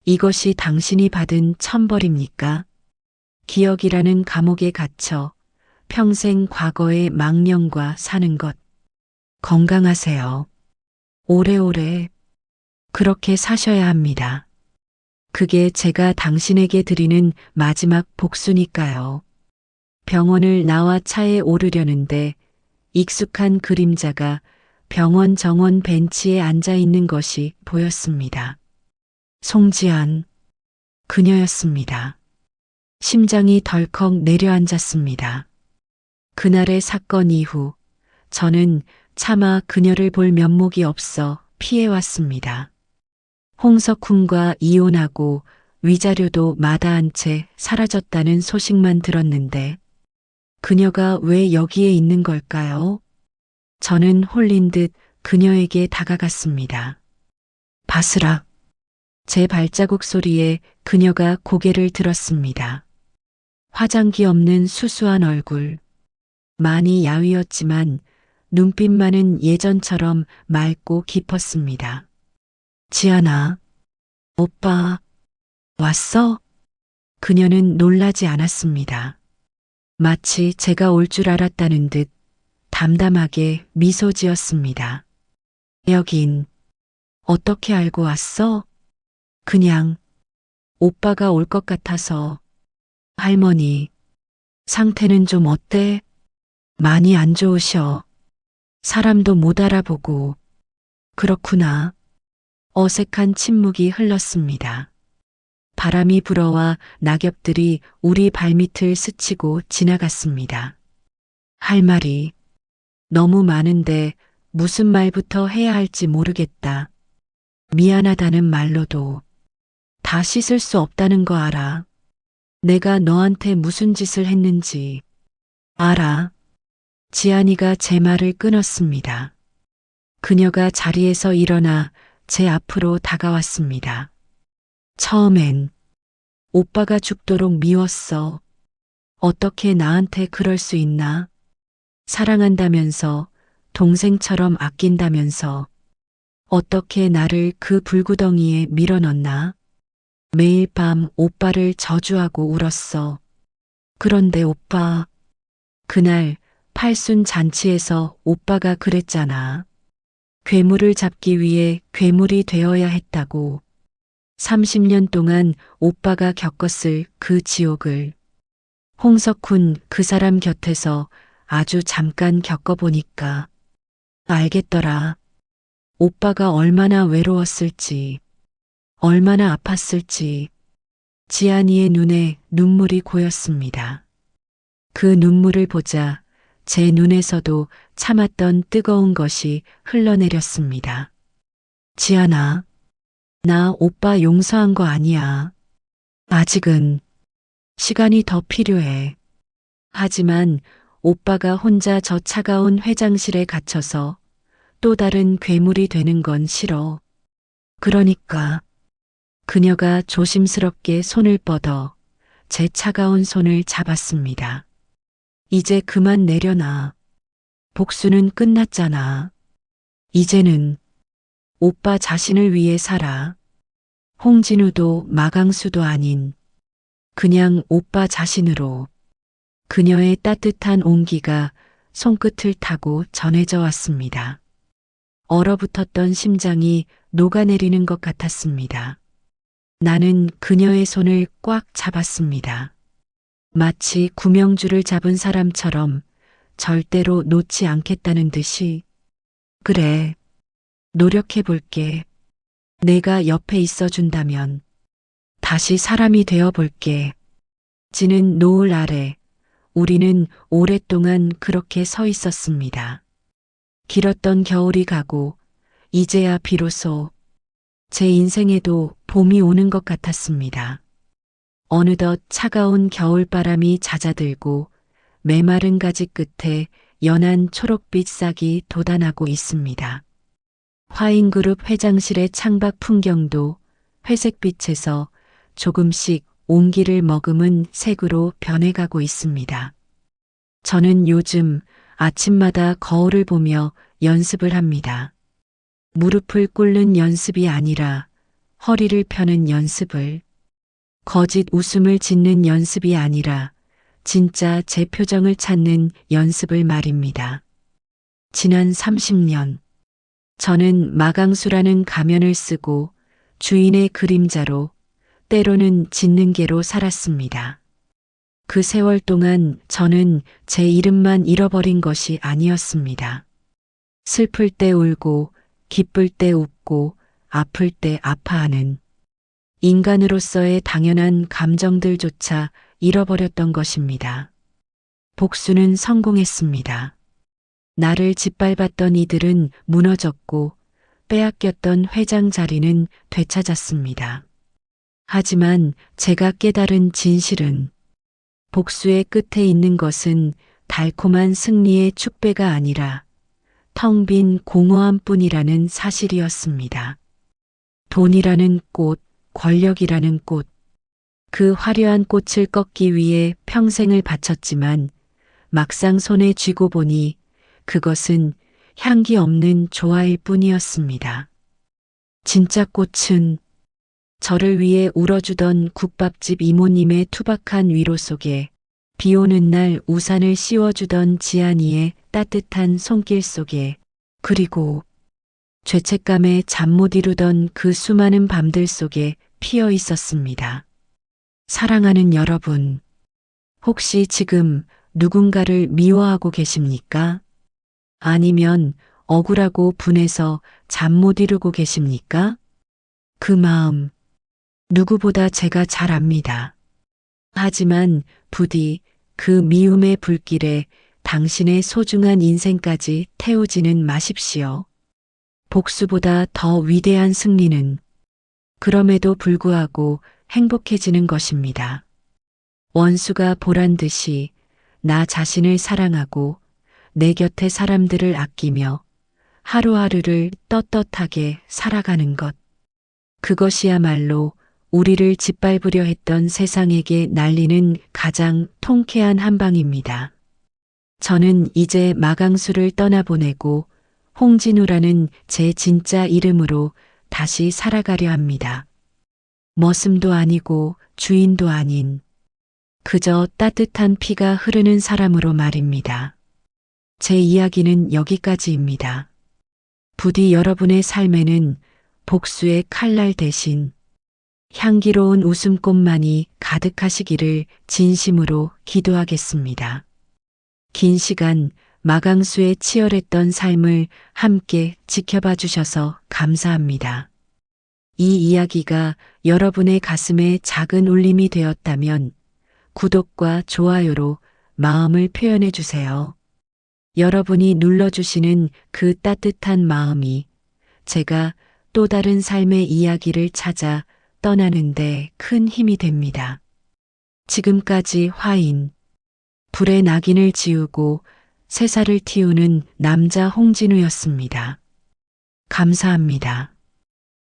이것이 당신이 받은 천벌입니까? 기억이라는 감옥에 갇혀 평생 과거의 망령과 사는 것. 건강하세요. 오래오래 그렇게 사셔야 합니다. 그게 제가 당신에게 드리는 마지막 복수니까요. 병원을 나와 차에 오르려는데 익숙한 그림자가 병원 정원 벤치에 앉아 있는 것이 보였습니다. 송지연, 그녀였습니다. 심장이 덜컥 내려앉았습니다. 그날의 사건 이후 저는 차마 그녀를 볼 면목이 없어 피해왔습니다. 홍석훈과 이혼하고 위자료도 마다한 채 사라졌다는 소식만 들었는데 그녀가 왜 여기에 있는 걸까요? 저는 홀린 듯 그녀에게 다가갔습니다. 바스락. 제 발자국 소리에 그녀가 고개를 들었습니다. 화장기 없는 수수한 얼굴. 많이 야위었지만 눈빛만은 예전처럼 맑고 깊었습니다. 지안아, 오빠, 왔어? 그녀는 놀라지 않았습니다. 마치 제가 올 줄 알았다는 듯 담담하게 미소 지었습니다. 여긴 어떻게 알고 왔어? 그냥 오빠가 올 것 같아서. 할머니, 상태는 좀 어때? 많이 안 좋으셔. 사람도 못 알아보고. 그렇구나. 어색한 침묵이 흘렀습니다. 바람이 불어와 낙엽들이 우리 발밑을 스치고 지나갔습니다. 할 말이 너무 많은데 무슨 말부터 해야 할지 모르겠다. 미안하다는 말로도 다 씻을 수 없다는 거 알아. 내가 너한테 무슨 짓을 했는지 알아. 지안이가 제 말을 끊었습니다. 그녀가 자리에서 일어나 제 앞으로 다가왔습니다. 처음엔 오빠가 죽도록 미웠어. 어떻게 나한테 그럴 수 있나? 사랑한다면서, 동생처럼 아낀다면서, 어떻게 나를 그 불구덩이에 밀어넣나? 매일 밤 오빠를 저주하고 울었어. 그런데 오빠, 그날 팔순 잔치에서 오빠가 그랬잖아. 괴물을 잡기 위해 괴물이 되어야 했다고. 30년 동안 오빠가 겪었을 그 지옥을. 홍석훈 그 사람 곁에서 아주 잠깐 겪어보니까 알겠더라. 오빠가 얼마나 외로웠을지, 얼마나 아팠을지. 지안이의 눈에 눈물이 고였습니다. 그 눈물을 보자 제 눈에서도 참았던 뜨거운 것이 흘러내렸습니다. 지안아, 나 오빠 용서한 거 아니야. 아직은 시간이 더 필요해. 하지만 오빠가 혼자 저 차가운 회장실에 갇혀서 또 다른 괴물이 되는 건 싫어. 그러니까 그녀가 조심스럽게 손을 뻗어 제 차가운 손을 잡았습니다. 이제 그만 내려놔. 복수는 끝났잖아. 이제는 오빠 자신을 위해 살아. 홍진우도 마강수도 아닌 그냥 오빠 자신으로. 그녀의 따뜻한 온기가 손끝을 타고 전해져 왔습니다. 얼어붙었던 심장이 녹아내리는 것 같았습니다. 나는 그녀의 손을 꽉 잡았습니다. 마치 구명줄을 잡은 사람처럼 절대로 놓지 않겠다는 듯이. 그래, 노력해 볼게. 내가 옆에 있어 준다면 다시 사람이 되어 볼게. 지는 노을 아래 우리는 오랫동안 그렇게 서 있었습니다. 길었던 겨울이 가고 이제야 비로소 제 인생에도 봄이 오는 것 같았습니다. 어느덧 차가운 겨울바람이 잦아들고 메마른 가지 끝에 연한 초록빛 싹이 돋아나고 있습니다. 화인그룹 회장실의 창밖 풍경도 회색빛에서 조금씩 온기를 머금은 색으로 변해가고 있습니다. 저는 요즘 아침마다 거울을 보며 연습을 합니다. 무릎을 꿇는 연습이 아니라 허리를 펴는 연습을, 거짓 웃음을 짓는 연습이 아니라 진짜 제 표정을 찾는 연습을 말입니다. 지난 30년, 저는 마강수라는 가면을 쓰고 주인의 그림자로 때로는 짖는 개로 살았습니다. 그 세월 동안 저는 제 이름만 잃어버린 것이 아니었습니다. 슬플 때 울고 기쁠 때 웃고 아플 때 아파하는 인간으로서의 당연한 감정들조차 잃어버렸던 것입니다. 복수는 성공했습니다. 나를 짓밟았던 이들은 무너졌고 빼앗겼던 회장 자리는 되찾았습니다. 하지만 제가 깨달은 진실은 복수의 끝에 있는 것은 달콤한 승리의 축배가 아니라 텅 빈 공허함뿐이라는 사실이었습니다. 돈이라는 꽃, 권력이라는 꽃, 그 화려한 꽃을 꺾기 위해 평생을 바쳤지만 막상 손에 쥐고 보니 그것은 향기 없는 조화일 뿐이었습니다. 진짜 꽃은 저를 위해 울어주던 국밥집 이모님의 투박한 위로 속에 비 오는 날 우산을 씌워주던 지안이의 따뜻한 손길 속에 그리고 죄책감에 잠 못 이루던 그 수많은 밤들 속에 피어 있었습니다. 사랑하는 여러분, 혹시 지금 누군가를 미워하고 계십니까? 아니면 억울하고 분해서 잠 못 이루고 계십니까? 그 마음, 누구보다 제가 잘 압니다. 하지만 부디 그 미움의 불길에 당신의 소중한 인생까지 태우지는 마십시오. 복수보다 더 위대한 승리는 그럼에도 불구하고 행복해지는 것입니다. 원수가 보란 듯이 나 자신을 사랑하고 내 곁의 사람들을 아끼며 하루하루를 떳떳하게 살아가는 것. 그것이야말로 우리를 짓밟으려 했던 세상에게 날리는 가장 통쾌한 한방입니다. 저는 이제 마강수를 떠나보내고 홍진우라는 제 진짜 이름으로 다시 살아가려 합니다. 머슴도 아니고 주인도 아닌 그저 따뜻한 피가 흐르는 사람으로 말입니다. 제 이야기는 여기까지입니다. 부디 여러분의 삶에는 복수의 칼날 대신 향기로운 웃음꽃만이 가득하시기를 진심으로 기도하겠습니다. 긴 시간 마강수의 치열했던 삶을 함께 지켜봐 주셔서 감사합니다. 이 이야기가 여러분의 가슴에 작은 울림이 되었다면 구독과 좋아요로 마음을 표현해 주세요. 여러분이 눌러주시는 그 따뜻한 마음이 제가 또 다른 삶의 이야기를 찾아 떠나는데 큰 힘이 됩니다. 지금까지 화인, 불의 낙인을 지우고 새살을 틔우는 남자 홍진우였습니다. 감사합니다.